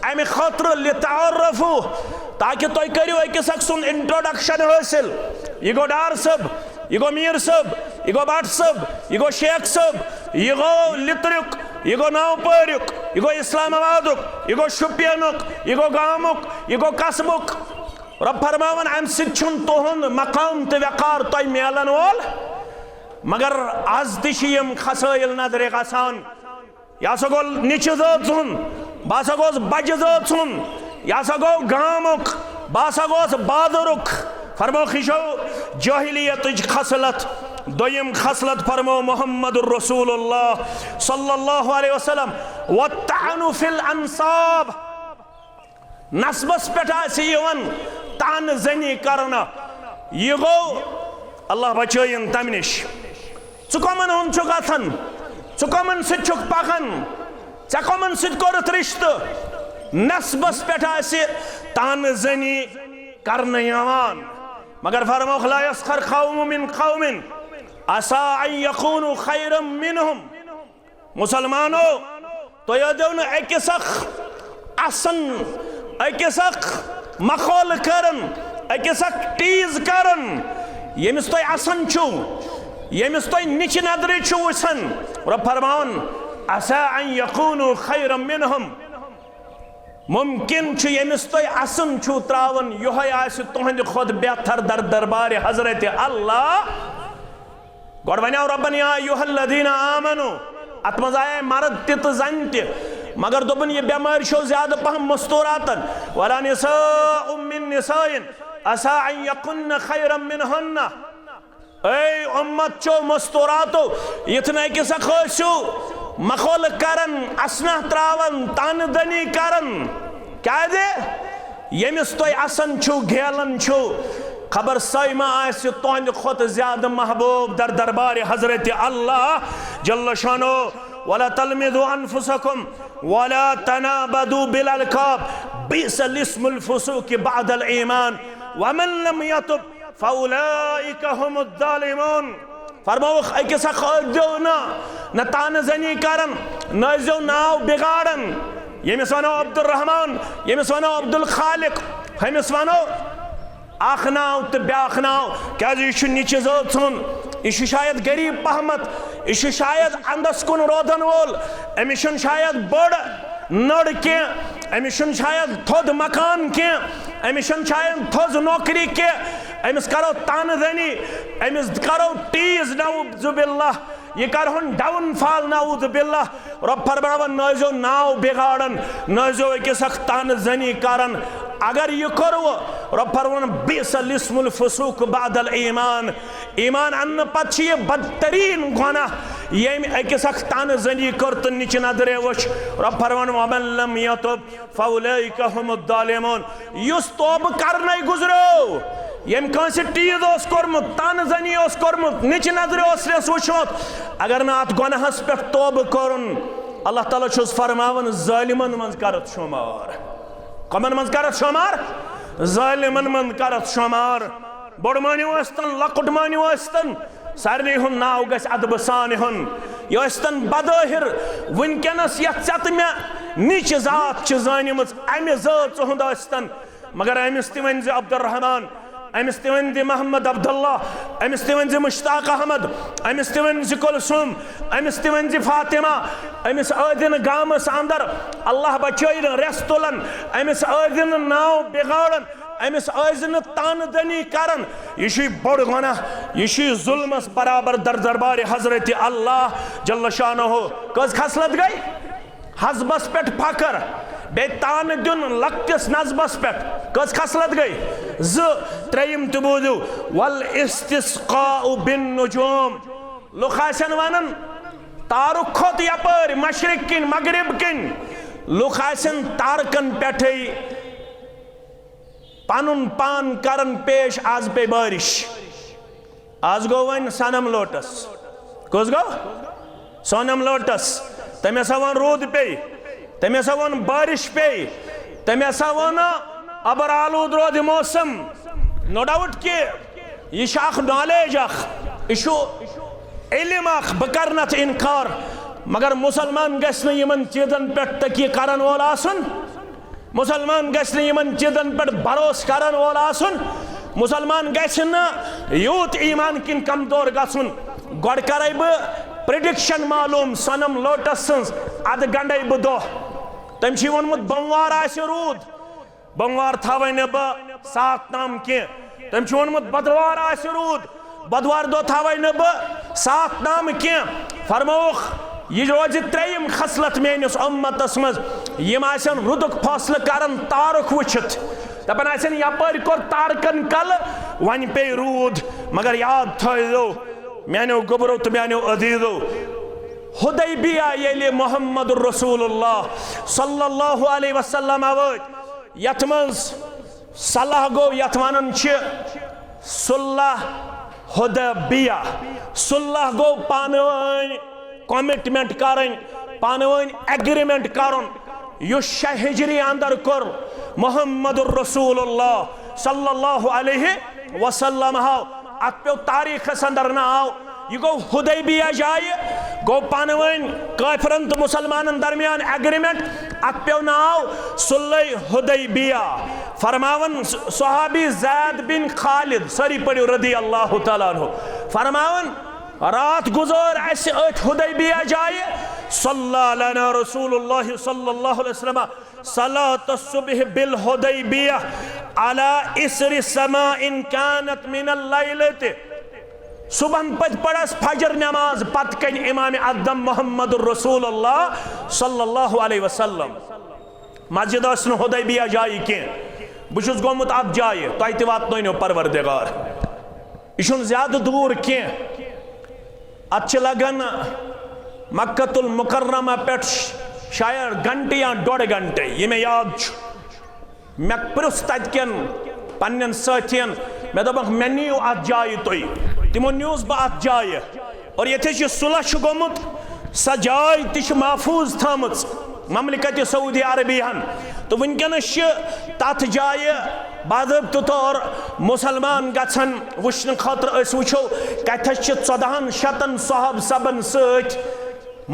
A: अम खतर लितअर्रफू ताकि तुम करो अकिस अक सुन इंट्रोडक्शन हासिल यह गो डार सब यह गो मीर सब यह गो भट सब यह गो शेख सब यह गो लितरुक यह गो नवपरुक यह गो इस्लामाबादुक यह गो शुपियनुक यह गो गामुक यह गो कस्बुक रब फरमावन अम सिन तुहद मकाम तो वकार तुम मिलन वोल मगर आज तम खसाइल नजर गसान यह हसा गो निच ज़ात सुन बह हसा गोस बज ज़ात सुन यह हसा गो गामुक बह हसा गोस बादरुक फरमो खिशो जाहिलियत खसलत दोयम खसलत फरमो मुहम्मदुर रसूलुल्लाह सल्लल्लाहु अलैहि वसल्लम वत्तानु फिल अंसाब नस्बस पे यवन तान जनी करना यह गो अल्लाह बचयन तम निश कमन हुन गथन कमन सुख पकान ऐ कमन सत रिश्त नस्बस पे तान जनी करने यवान मगर फरमोख ला यस्खर कौम मिन कौमिन असा अन यकूनु खैरम मिनहुम मुसलमानो तो यह दो न अकिस असन अकिस मखौल करन अकिस टीज करन यमिस तुम असन छु यमिस तुम निच नदर छु वसन रब फरमान असा अन यकूनु खैरम मिनहुम मुमकिन छु यमिस तुम असन छु त्रावन यह तुहद खुद बेहतर दर दरबार हजरत अल्लाह गोड वनो रब्बन या अय्युहल्लज़ीना आमनू अत मज आए मर्द तो जन मगर दोपन यह बेमार छो ज्यादा पहम मस्तूरातन वला निसाउम मिन निसाइन असा अन यकुन्न खैरम मिनहुन्न ऐ उम्मत छो मस्तूरातो इतना किस खसु मखौल करन असना त्रावन तान दनी करन क्या दे यमिस तुम असन छु घेलन छु खबर सैमा आसि तुहद खुद ज्यादा महबूब दर दरबार हजरत अल्लाह जल्ल शानो वला तलमिदु अनफुसकुम वला तनाबदु बिल अलकाब बिसल इस्मुल फुसूक बअदल ईमान वमन लम यतुब फउलाइका हुमुद ज़ालिमून। फरमाओ अकिस दो न तान जनी करन न जो नाव बिगाड़न। यमिस वनो अब्दुर्रहमान, यमिस वनो अब्दुल खालिक, हमिस वनो अख नाव तो ब्याख नाव। क्या यह नीचे ज़ात सुन, यह शायद गरीब पहमत, यह शायद अंदस कुन रोदन वोल, अमिस शायद बड़ नड़ के, अमिस शायद थोद मकान के, अमिस शायद थोज नौकरी के, अमिस करो तान दनी, अमिस करो टीज नऊजुबिल्लाह, ये करहुन डाउनफॉल नऊजुबिल्लाह। रब फरमावन न जो नाव बिगाड़न न जो अकिस तान जनी करन। अगर यह करो रब फरमावन बिसल इस्मुल फुसूक बअदल ईमान, ईमान अन्न पत यह बदतरीन गुनाह यम अकिस तान जनी कर तो नीच नदरे वच। रब फरमावन वमन लम यतुब फउलाइका हुमुद ज़ालिमून। युस तौब करने गुजरो, यम कंस टीज कोर्मुत, तान जनी कोर्मुत, नीच नजर वुचमुत, अगर ना अत गुनाहस पे तौब करुन अल्लाह ताला छुस फरमावन ज़ालिमन मज करत शुमार। कमन मज करत शुमार? ज़ालिमन मज करत शुमार। बड़ मानियो अस्तन लकुट मानियो अस्तन, सारे हुन नाव गस अदब सान हुन। यह अस्तन बदाहिर वनकनस यत मे नीच जात जानिमज अमे जात हुंद अस्तन, मगर अमिस ति वन अब्दुर्रहमान, अमिस ति वन मोहम्मद अब्दुल्ला, अमिस ति वन मुश्ताक अहमद, अमिस ति वन कुलसुम, अमिस ति वन फातिमा, अमिस आदिन गामस अंदर अल्लाह बचैन रेस तुलन, अमिस आदिन नाव बिगाड़न, अमिस आदिन तान दनी करन। यह बड़ गुनाह, यह जुल्मस बराबर दर दरबार हजरत अल्लाह जल्ल शानहु। कस खसलत गई? हजबस पे फकर बे तान दिन लक्तिस नजबस पे कस खसलत गई? त्रेयम तबूदु वल इस्तिस्काउ बिन नुजूम। लुख आसन वनन तारुक खोत यपर मशरिक किन मगरिब किन, लुख आसन तारकन पेठे पनुन पान करन पेश आज पे बारिश। आज गो वन सनम लोटस, कस गो सोनम लोटस, तमे वन रूद पे, तमे वन बारिश पे, तमे वन अबर आलूद रोद मौसम। नो डाउट कि यह नॉलेज यह इल्म बह कर नत इनकार, मगर मुसलमान गन यमन चीजन पे तकी करन वोल आसन, मुसलमान गन यमन चीजन पे भरोस करन वोल आसन, मुसलमान गन यूत ईमान किन कमजोर गन। गोड कर बह प्रिडिक्शन मालूम सनम लोटस सज अद गंडे बह दो। तम वोनमुत बमवार आसि रूद, बमवार थवे न बह सात नाम कह। तम वोनमुत बदवार आसि रूद, बदवार दो थवे न बह सात नाम कह। फरमोख यह रोज त्रेयम खसलत मेनिस उम्मतस मज, यम आसन रुदुक फैसला करन तारुक वुचित, दपन आसन यपर कोर तारकन कल वन पे रूद। मगर याद थो मानो गोबरो तो मानो अजीजो, हुदैबिया ये मोहम्मद रसूलुल्लाह सल्लल्लाहु अलैहि वसल्लम आवत, यत मज सलाह गो यत वनन सुल्लाह हुदैबिया। सुल्लाह गो पानवन कमिटमेंट करन, पानवन एग्रीमेंट करन। यु 6 हिजरी अंदर कर मोहम्मद रसूलुल्लाह सल्लल्लाहु अलैहि वसल्लम हाव। अत पे तारीख अंदर ना आओ, यह गो हुदैबिया जाय, गो पानवन काफिरन तो मुसलमान दरमियान एग्रीमेंट। अत पे ना आओ सुल्ह हुदैबिया। फरमावन सहाबी ज़ैद बिन खालिद सरी पड़ो रदी अल्लाह तआला अन्हु, फरमावन रात गुजर अस हुदैबिया जाय। सल्ला लना रसूलुल्लाह सल्लल्लाहु अलैहि वसल्लम सलात सुबह बिल हुदैबिया अला इसरि समाइन कानत मिनल लैलति। सुबह पद पड़स फजर नमाज पत कन इमाम अदम मोहम्मद रसूलुल्लाह सल्लल्लाहु अलैहि वसल्लम। मस्जिद आस हुदैबिया जाय कह, बहुत गोमुत अत जाय, तुह तह वातनो परवरदिगार। यह ज्यादा दूर कह, अत लगन मक्कतुल मुकर्रमा पे शायद घंटे या 1.5 घंटे। यह मे याद मे पृछ तन पन्न साथियन, मे दोपक मे नीव अत जाय तुम, तिमो न्यूज बह अत जाय। और ये सुलह गोमुत सजाय तिश महफूज थमच ममलिकत सऊदी अरबियन तो वनकस तथ जाय बाज़ाब्त तौर मुसलमान गछन वुचन खतर वुचो कथस 1400 साहब सबन सत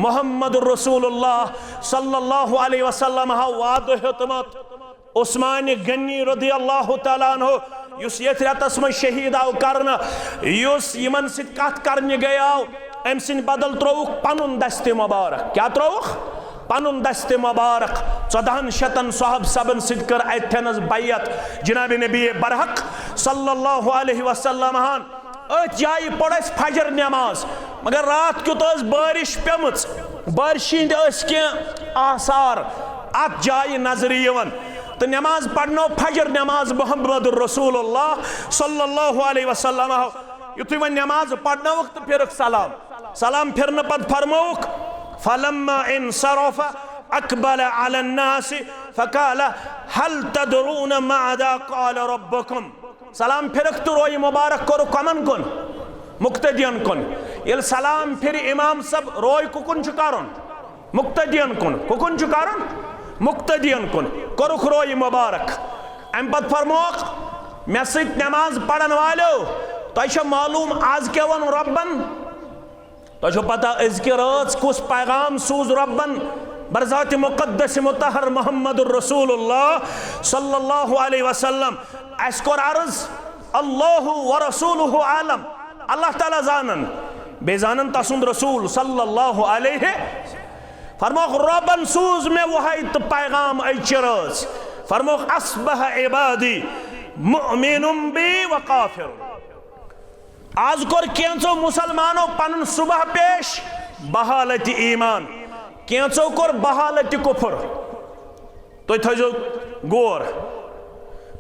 A: मोहम्मद रसूलुल्लाह सल्लल्लाहु अलैहि वसल्लम वाद हेतमत उस्मान गनी रदियल्लाहु तआला अन्हु युस यथ रतस में शहीद आव करना युस यमन सित कथ करने गयाव अम सिंद बदल त्रोवुक पनुन दस्ते मुबारक क्या त्रोवुक पनुन दस्ते मुबारक 1400 साहब सबन सिद कर अथनस बैयत जनाब नबी बरहक सल्लल्लाहु अलैहि वसल्लम अत जाय पड़स फजर नमाज मगर रात क्युत बारिश पेमच बारिश के आसार अत जाय नजर यवन तो नमाज पढ़नो फजर नमाज मोहम्मद रसूलुल्लाह सल्लल्लाहु अलैहि वसल्लम युथि वन नमाज पढ़नो वक्त फिर सलाम सलाम फिरन पद फरमौक फलम्मा इनसरफ अकबल अला अन्नास फकाल हल तदरून मादा काल रब्बकुम सलाम फिरक तो रोय मुबारक करो कमन कुन मुक्तदियन कुन ये सलाम फिर इमाम सब रोय कुकुन चुकारन मुक्तदियन कुकुन चुकारन मुक्तदियन कुन करुख रोय मुबारक अम पद फरमोक मे सत नमाज पढ़न वालो तो मालूम आज क्या वन रब्बन तो पता अजक रात कुस पैगाम सूज रब्बन बरज़ात मुक़द्दस मुतहर मोहम्मद रसूलुल्लाह सल्लल्लाहु अलैहि वसल्लम अस कोर अर्ज अल्लाहु व रसूलुहु आलम अल्लाह ताला जानन बेजानन तसुंद रसूल सल्लल्लाहु अलैहि फरमोक रब्बन सूज में वही तो पैगाम अचरज फरमोक अस्बह इबादी मुमिनुम बी व काफिर आज कोर केंचो मुसलमानो पन सुबह पेश बहालत ईमान केंचो कोर बहालत कुफर तो थजो गोर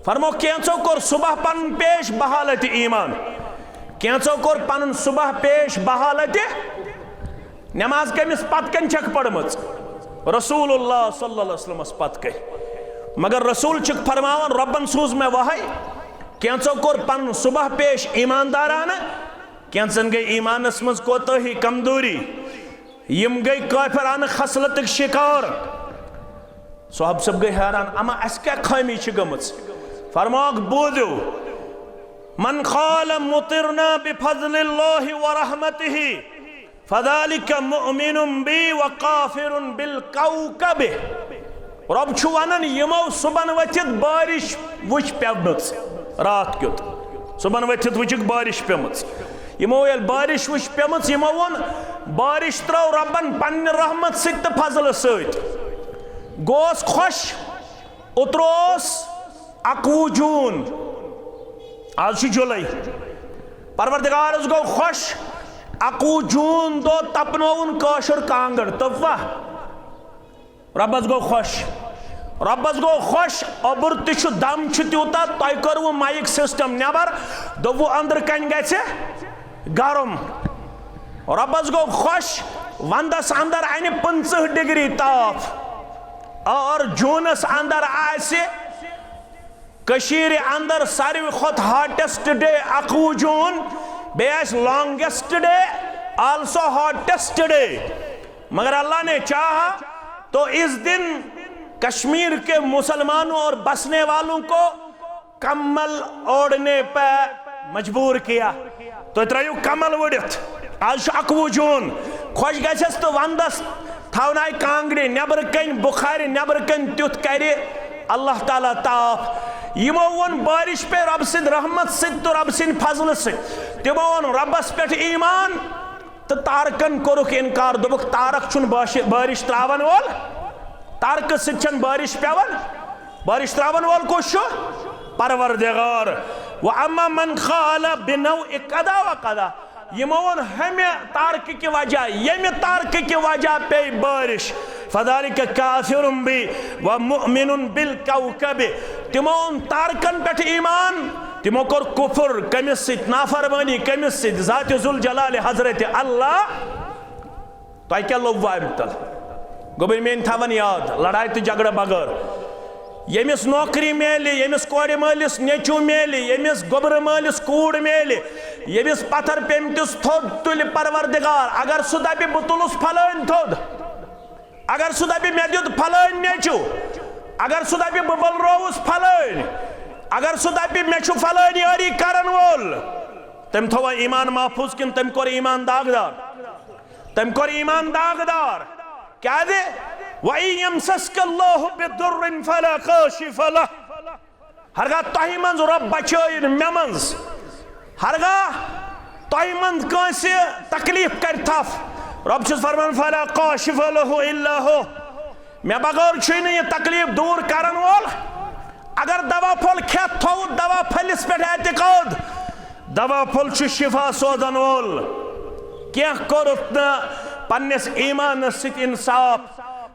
A: फरमो केंचो कोर सुबह पन पेश बहालत ईमान केंचो कोर पन सुबह पेश बहालत नमाज कमिस पत कन छक पड़मच रसूलुल्लाह सल्लल्लाहु अलैहि वसल्लम पत कह मगर रसूल छक फरमावन रब्बन सूज में वही केंचो कोर पन सुबह पेश ईमानदाराना केंचन गई ईमानस मज कोताही कमजोरी यम गई काफिराना खसलत शिकार साहब सब गई हैरान अमा अस क्या खामी गमच फरमाक बोझो मन खाल मुतिरना बिफज़लिल्लाहि व रहमतिही फज़ालिका मुमिनुम बी व काफिरुन बिल कौकब रब छु वनन यमो सुबन वथित बारिश वुच पेवनस रात क्युत सुबन वथित वुच बारिश पेमच यमो यल बारिश वुच पेमच यमो वन बारिश त्रौ रब्बन पन्न रहमत सित फजल सत गोस खुश उतरोस 21 जून आज जुलाई परवरदिगार गो खुश 21 जून दो तपनोन काशर कांगड़ तवा रब्बस गो खुश रब्बस गो खुश अबुर तिशु दम तूता तय करव माइक सिस्टम नबर दोवु अंदर कन गसे गरम रब्बस गो खुश वंदस अंदर अन 50 डिग्री ताप और जूनस अंदर आसे कशीर अंदर सारी खुद हॉटेस्ट डे 21 जून बेस longest day also hottest day मगर अल्लाह ने चाहा तो इस दिन कश्मीर के मुसलमानों और बसने वालों को कम्बल ओढ़ने पर मजबूर किया तो त्रयु कम्बल उड़ित आज 21 जून खुश गस तो वंदस थवनाय कांगड़े नबर कन बुखार नबर कन तुथ करे अल्लाह ताला ताप यमो वन बारिश पे रब सिंद रहमत सिद तो रब सिंद फजल सिद तिमो वन रब्बस पे ईमान तो तारकन कोरुक इनकार दोबुक तारक छुन बारिश त्रावन वोल तारक सिद बारिश पेवन बारिश त्रावन वोल कुछ परवरदिगार व अम्मा मन खाला बिनौ कदा व कदा यमो वन हमें तारक की वजह यमे तारक की वजह पे बारिश फज़ालिका काफिरुन बी व मुमिनुन बिल कौकब तिमो तारकन पे ईमान तिमो कोर कुफर कमिस सित नाफरमानी कमिस सित ज़ात जुल जलाल हजरत अल्लाह तो क्या लोग तल गोबर मेन थवन याद लड़ाई तो झगड़ा बगैर यमिस नौकरी मेले यमिस कोर मालिस नेचू मेले यमिस गोबर मालिस कूड़ मेले यमिस पत्थर पेमतिस थोद तुल परवरदिगार अगर सह दपि बह तुलुस फलान थोद अगर सह दपि मे दित फलान नेचु अगर सह दपि बह बलरोवुस फलान अगर सह दपि मे छु फलान यारी करन वोल तम थोवा ईमान महफूज किन तम कोर ईमान दागदार क्या दे वई यमसस्कल्लाहु बिदुर्रिन फला काशिफ लह हरगा तहि मंज रब बचयन मे मंज हरगा तहि मंज कांसे तकलीफ कर थफ रब छुस फरमान फला काशिफ लहु इल्ला हु मे बगैर छु न ये तकलीफ दूर करन वोल अगर दवा फल खेत थो दवा फलिस पे एतकाद दवा फल छु शिफा सोजन वोल क्या कोरुत न पन्निस ईमान सित इंसाफ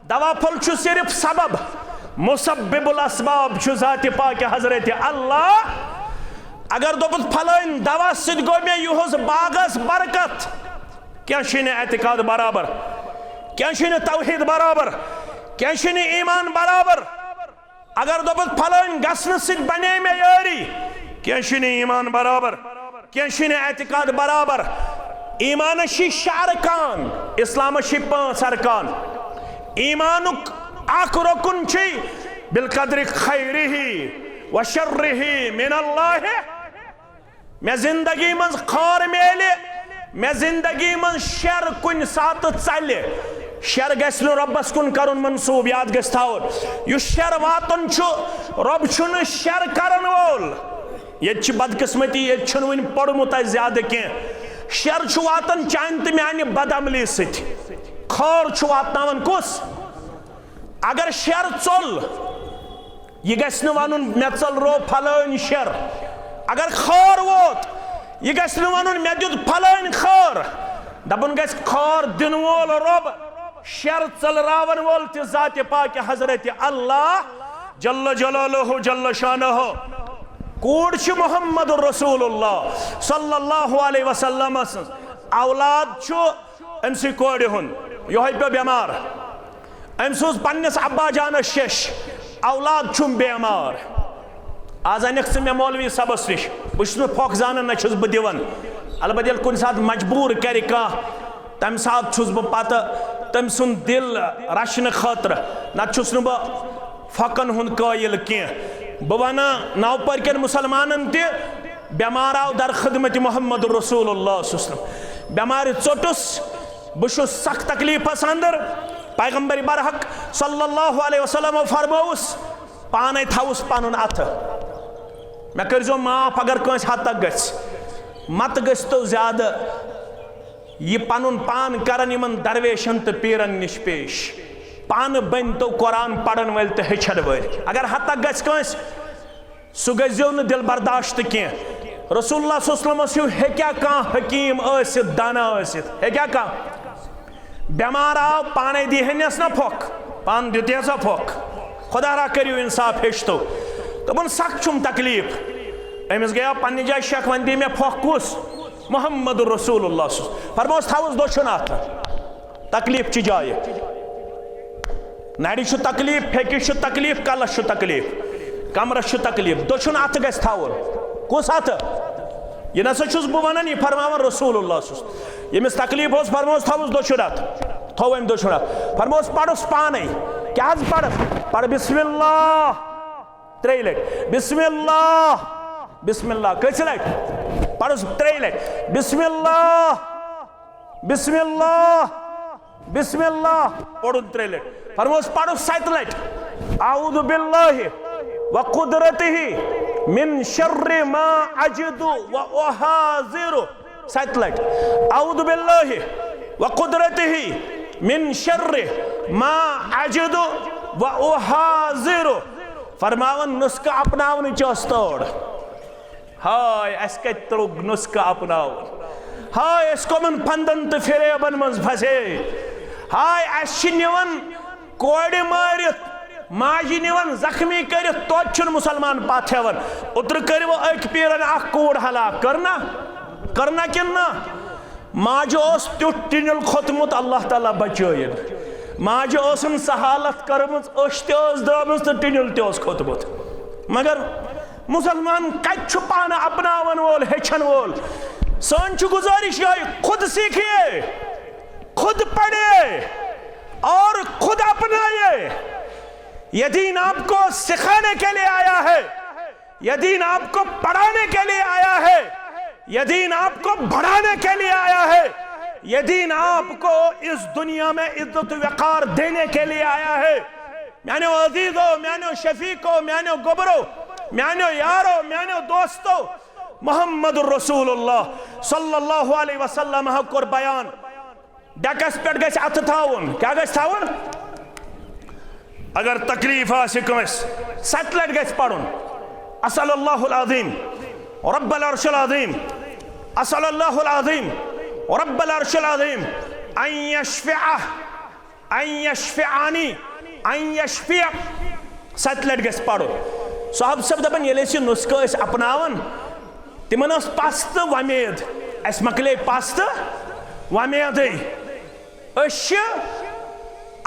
A: दवा फल छु सिर्फ सबब मुसब्बिबुल अस्बाब छु जाति पाक हजरत अल्लाह अगर दोपत फलान दवा सित गो मे युहस बागस बरकत क्या छिने एतकाद बराबर क्या छिने तौहीद बराबर क्या छिने ईमान बराबर अगर दोपत फलान गसन सित बने मे यारी क्या छिने ईमान बराबर क्या छिने एतकाद बराबर ईमान शी शारकान इस्लाम शी पांच अरकान ईमानुक आख रुकन छी बिलकद्र खैरिही व शर्रिही मिनल्लाह मे जिंदगी मंज खार मेले मे जिंदगी मंज शर कुन सात चले शर गस रब्बस कुन करुन मंसूब याद गस थाउन यु शर वातन छु रब छु शर करन वोल ये बदकिस्मती ये वन पढ़मुत ज्यादा कह शर छु वातन चान तो माने बदअमली सत खर छु वातनावन कुस अगर शर चल यह गस वन मे चल रो फलान शर अगर खर वोत यह गस वन मे दुत फलान खर दपन गस खर दिन वोल रब शर चलरावन वोल त जात पाक हजरत अल्लाह जल्ल जलालुहु जल्ल शानुहु कूड़ मोहम्मद रसूलुल्लाह सल्लल्लाहु अलैहि वसल्लम औलाद अमस कोड़ हुन यह पे बेमार अमस पन्निस अब्बा जानस शश औलाद बेमार आज अनिक मे मौलवी सबस नश बहुत फोक जान न बह दिवन अलबत् ये कुन सात मजबूर कर तम सात बह पत तम सुन दिल रचन खतर नत बह फकन हुन कायल कह बह वना नवपर के मुसलमानन तेमार आव दर खदमत मोहम्मद रसूलुल्लाह बेमार चोटुस बह सख तकलीफस अंदर पैगंबर बरहक सल्लल्लाहु अलैहि वसल्लम फरमोस पाने थवुस पनुन अथ मे कर माफ अगर कंस हद तक गस मत गस तो ज्यादा यह पनुन पान करन यमन दरवेशन तो पीरन निश पेश पान बन तो कुरान पढ़न वल तो हेचन वल अगर हद तक गस कंस सह गजो न दिल बर्दाश्त कह रसूलुल्लाह सल्लल्लाहु अलैहि वसल्लम हेक्या कह हकीम आसित दाना आसित हेक्या कह बेमार आव पाने दिहनस ना फोक पान दितेसा फोक खुदा रा करियो इंसाफ हेचतो दोपन सख छुम तकलीफ अमिस गया पन्ने जाय शक वन दी मे फोक कुस मोहम्मद रसूलुल्लाह फरमोस थवुस दोछन अथ तकलीफ ची जाय नड़ी तकलीफ फेकिस तकलीफ कलस तकलीफ कमरस तकलीफ दोछन अथ गस थवुन कुस अथ यह नसा बह वन यह फरमान रसूलुल्लाह यमिस तकलीफ उस फरमोस थवुस दोछन अथ थो अम दोछन अथ फरमोस पढ़ुस पाने क्या पढ़ बिस्मिल्लाह 3 लट बिस्मिल्लाह बिस्मिल्लाह कैसे लट पढ़ुस 3 लट बिस्मिल्लाह बिस्मिल्लाह बिस्मिल्लाह पढ़ुन 3 लट फरमोस पढ़ुस 7 लट आऊदु बिल्लाहि व कुदरतिहि मिन शर्रि मा अजिदु व उहाजिरु 7 लट आऊदु बिल्लाहि व कुदरतिहि मिन शर्रि मा अजिदु व उहाजिरु फरमावन नुस्खा अपनावन तोड़ हाय अस कत्रुग नुस्खा अपनावन हाय अस कमन फंदन तो फिरेबन मज फसे हाय अस निवन कोड़ मारित माजी निवन जख्मी कर तो मुसलमान पाथ उतर कर अक पीरन अख कूड़ हलाक करना किन ना माज तुथ टिनिल खोतमुत अल्लाह ताला बचयन माज सहालत कर्म द्रमज तो टिनिल खोतमुत मगर मुसलमान कत पान अपनावन वोल हेचन वोल सन गुजारिश यह खुद सीखिए, खुद पढ़िए और खुद अपनाइए। यह दीन आपको सिखाने के लिए आया है, यह दीन आपको पढ़ाने के लिए आया है, यह दीन आपको बढ़ाने के लिए आया है, यह दीन आपको इस दुनिया में इज्जत वक़ार देने के लिए आया है। म्यानो अजीजो, म्यानो शफीको, म्यानो गोबरो, म्यानो यारो, म्यानो दोस्तों, मोहम्मदुर रसूलुल्लाह सल्लल्लाहु अलैहि वसल्लम हक बयान डकस पे गस अथ थाउन। क्या गस थाउन? अगर तकलीफ आसे कंस 7 लट गस पढ़ुन असलल्लाहुल अज़ीम रब्बल अर्शिल अज़ीम, असलल्लाहुल अज़ीम रब्बल अर्शिल अज़ीम अन यशफ़िअनी अन यशफ़िअ 7 लट गस पढ़ुन। साहब सब दपन ये नुस्खा अपनावन तिमन पस तो वमेद, अस मकले पस तो वमेद।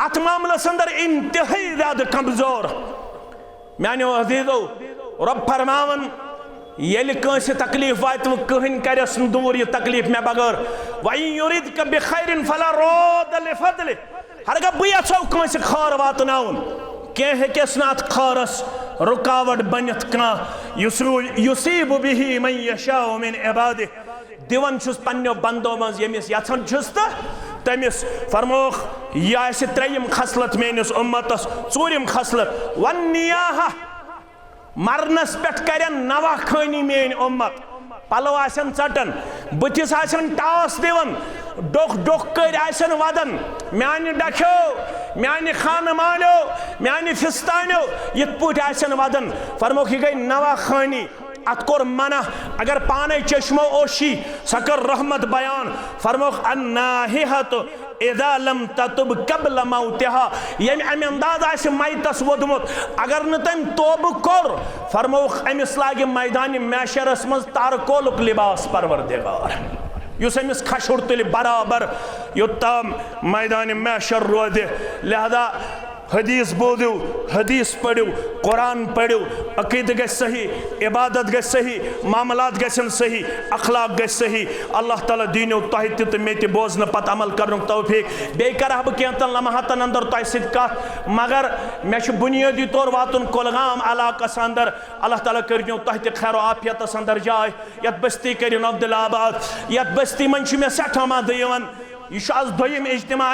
A: अत मामलस अंदर इंतहाई ज्यादा कमजोर। म्यानो अजीजो, रब फरमावन येल कंस तकलीफ वात वो कहन करस दूर ये तकलीफ में बगैर वइन युरिदक बिखैरिन फला रद्द लिफदलि। हरगा बु यछो कंस खैर वातनाउन के हेकस नात खैरस रुकावट बनित का युसीब बिही मन यशाउ मिन इबादि। दिवन छुस पन्नो बंदो मज यमिस यछन छुस त तमिस फरमोख यह त्रेयम खसलत मेनिस उम्मतस, चूरिम खसलत वन्नियाहा मरनस पे करन नवा खानी मेन उम्मत। पलो आसन चटन, बुथिस आसन टास दिवन, डोख डोख कर आसन वदन, म्यानि डख्यो, म्यानि खान मालो, म्यानि फिस्तानो यत पुट आसन वदन। फरमोख यह गई नवा खानी। अत कोर मना अगर पाने चश्मो ओशी सकर रहमत बयान। फरमोख अन्नाहिहत इज़ा लम ततुब कब्ल मौतिहा। यम अम अंदाज आसे मैतस वोदमुत अगर न तम तोब कोर फरमोख अमिस लागे मैदान मैशरस मज तारकोलुक लिबास परवरदिगार युस अमिस खशुर तुल बराबर योत्ताम मैदान मैशर रोदे। लिहाजा हदीस बोलू, हदीस पढ़ो, कुरान पढ़ो, अकीद गए सही, इबादत गए सही, मामलात गए सही, अखलाक गए सही। अल्लाह ताला दीनो तोह तो मे बोजन पत अमल कर तौफीक। बे कर बह कैंतन लम्हातन अंदर तह सत मगर मे बुनियादी तौर वातुन कुलगाम इलाकस अंदर। अल्लाह ताला कर तह खैर आफियतस अंदर जाय। यत बस्ती कर अब्दुलाबाद, यत बस्ती मन मे सठा मद यह आज दोयम इज्तिमा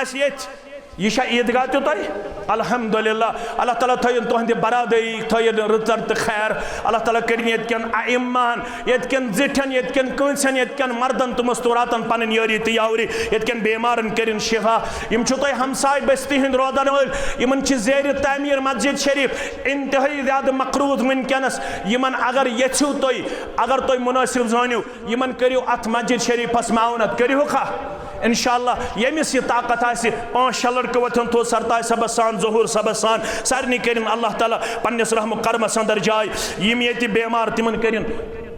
A: यह ईदगाह तो तह अल्हम्दुलिल्लाह। अल्लाह ताला थयन तुहद बरादरी थयन रतर तो खैर। अल्लाह ताला कर यन अइम्मान यन जिठन यन कंसन यन मर्दन तो मस्तूरातन पन यारी तो यावरी यन बेमारन कर शिफा। यम तुह हमसाय बस्ती हंद रोदन वल यमन ज़ेर तमीर मस्जिद शरीफ इंतहाई ज्यादा मकरूज वनकस। यमन अगर यू तुह अगर तुह मुनासिब जानियो यमन करियो अत मस्जिद शरीफस मावनत करियो खा इंशाअल्लाह। यमिस यह ताकत आसे 5-6 लड़के वथन थो सरताज सबस सान ज़हूर सबस सान सारे कर अल्लाह ताला पन्नस रहम करमस अंदर जाय। यम ये बेमार तिमन कर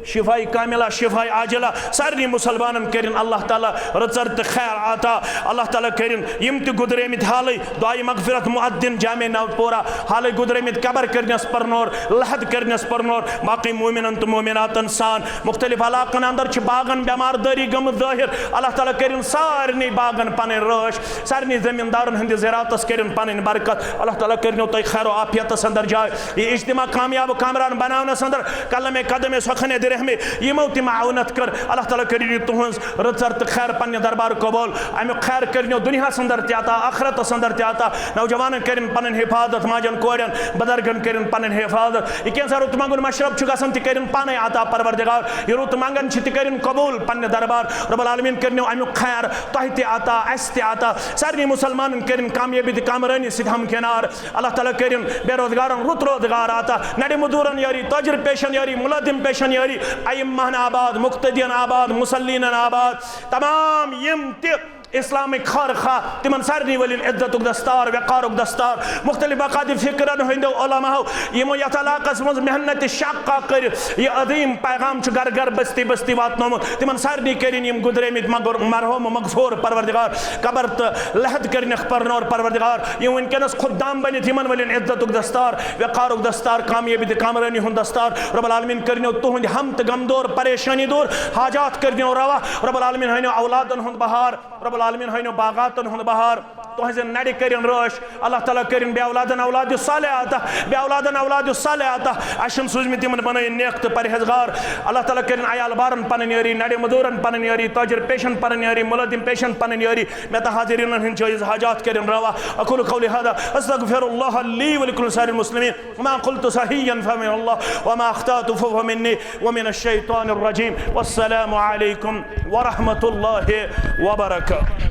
A: शिफाई कामिला शिफाई आजिला सारे मुसलमान कर अल्लाह ताला रचर तो खैर आता। अल्लाह ताला कर यम तो गुजरेमित हाल दुआई मगफिरत मुअद्दिन जामे नवपोरा हाल गुजरेमित कबर करनस परनोर लहद करनस परनोर बाकी मोमिनन तो मोमिनातन सान मुख्तलिफ इलाकन अंदर बागन बेमारदारी गम जाहिर। अल्लाह ताला कर सारे बागन पन रश सारे जमींदारन हंद ज़रातस कर पन बरकत। अल्लाह ताला कर तुम खैर आफियतस अंदर जाय। यह इज्तिमा कामयाब कामरान बनावनस अंदर कलमे कदमे सखने रहमे यमो ति माउनत कर। अल्लाह ताला कर तुहज रचर तो खैर पन्ने दरबार कबूल। अमु खैर कर दुनिया अंदर आता आखरत अंदर आता। नौजवान कर पन हिफाजत माजन कोरन बदरगन कर पन हिफाजत। यह कैसा रुत मंगन मशरब गसन तह पाने आता परवरदिगार। यह रुत मंगन कर कबूल पन्ने दरबार रब्बुल आलमीन कर अमु खैर तह ते आता अस ते आता सारे मुसलमान कर कामयाबी तो कामरानी सत हमकिनार। अल्लाह ताला कर बेरोजगारन रुत रोजगार आता नडे मजूरन यारी तजर पेशन यारी मुलाजिम पेशन यारी अइम्मान आबाद मुक्तदियन आबाद मुसल्लीन आबाद तमाम यम इस्लामिक खार खा तिमन सारनी वलिन इज्जतुक दस्तार वक़ारुक दस्तार मुख्तलिफ बकाद फिक्रन हंदो उलमाओ यमो यथ इलाकस मज मेहनत शाक्का कर ये अदीम पैगाम घर घर बस्ती बस्ती वातनोमुत तिमन सारनी करिन यम गुदरेमित मरहूम मगफूर परवरदिगार कबर तो लहद करन परनोर परवरदिगार यम वनकनस खुदाम बनित यमन वलिन इज्जतुक दस्तार वक़ारुक दस्तार कामयाबी ते कामरानी हुंद दस्तार रब्बुल आलमीन करनो तुहंद हम त गम दूर परेशानी दूर हाजात करनो रवा रब्बुल आलमीन हनो औलादन हुंद बहार रब्बुल आलमीन हनो बागातन हुंद बहार तुहज नड़ करिन रोश अल्लाह ताला करिन बे औलादन औलाद साले आता बे औलादन औलाद साले आता अशम सुजमित यमन बन नेक तो परहेजगार अल्लाह ताला करिन अयाल बारन पन यारी नड़ मदूरन पन यारी ताजिर पेशन पन यारी मुलदिम पेशन पन यारी मैं तो हाजिरिन हिन जायज हाजात करिन रवा अकुल कौली हदा अस्तगफिरुल्लाह ली व लिकुल सारिल मुस्लिमीन मा क़ुल्तु सहीयन फमिन अल्लाह व मा अख्तातु फमिन्नी व मिन अश-शैतानिर रजीम वस्सलामु अलैकुम व रहमतुल्लाहि व बरकातुहू।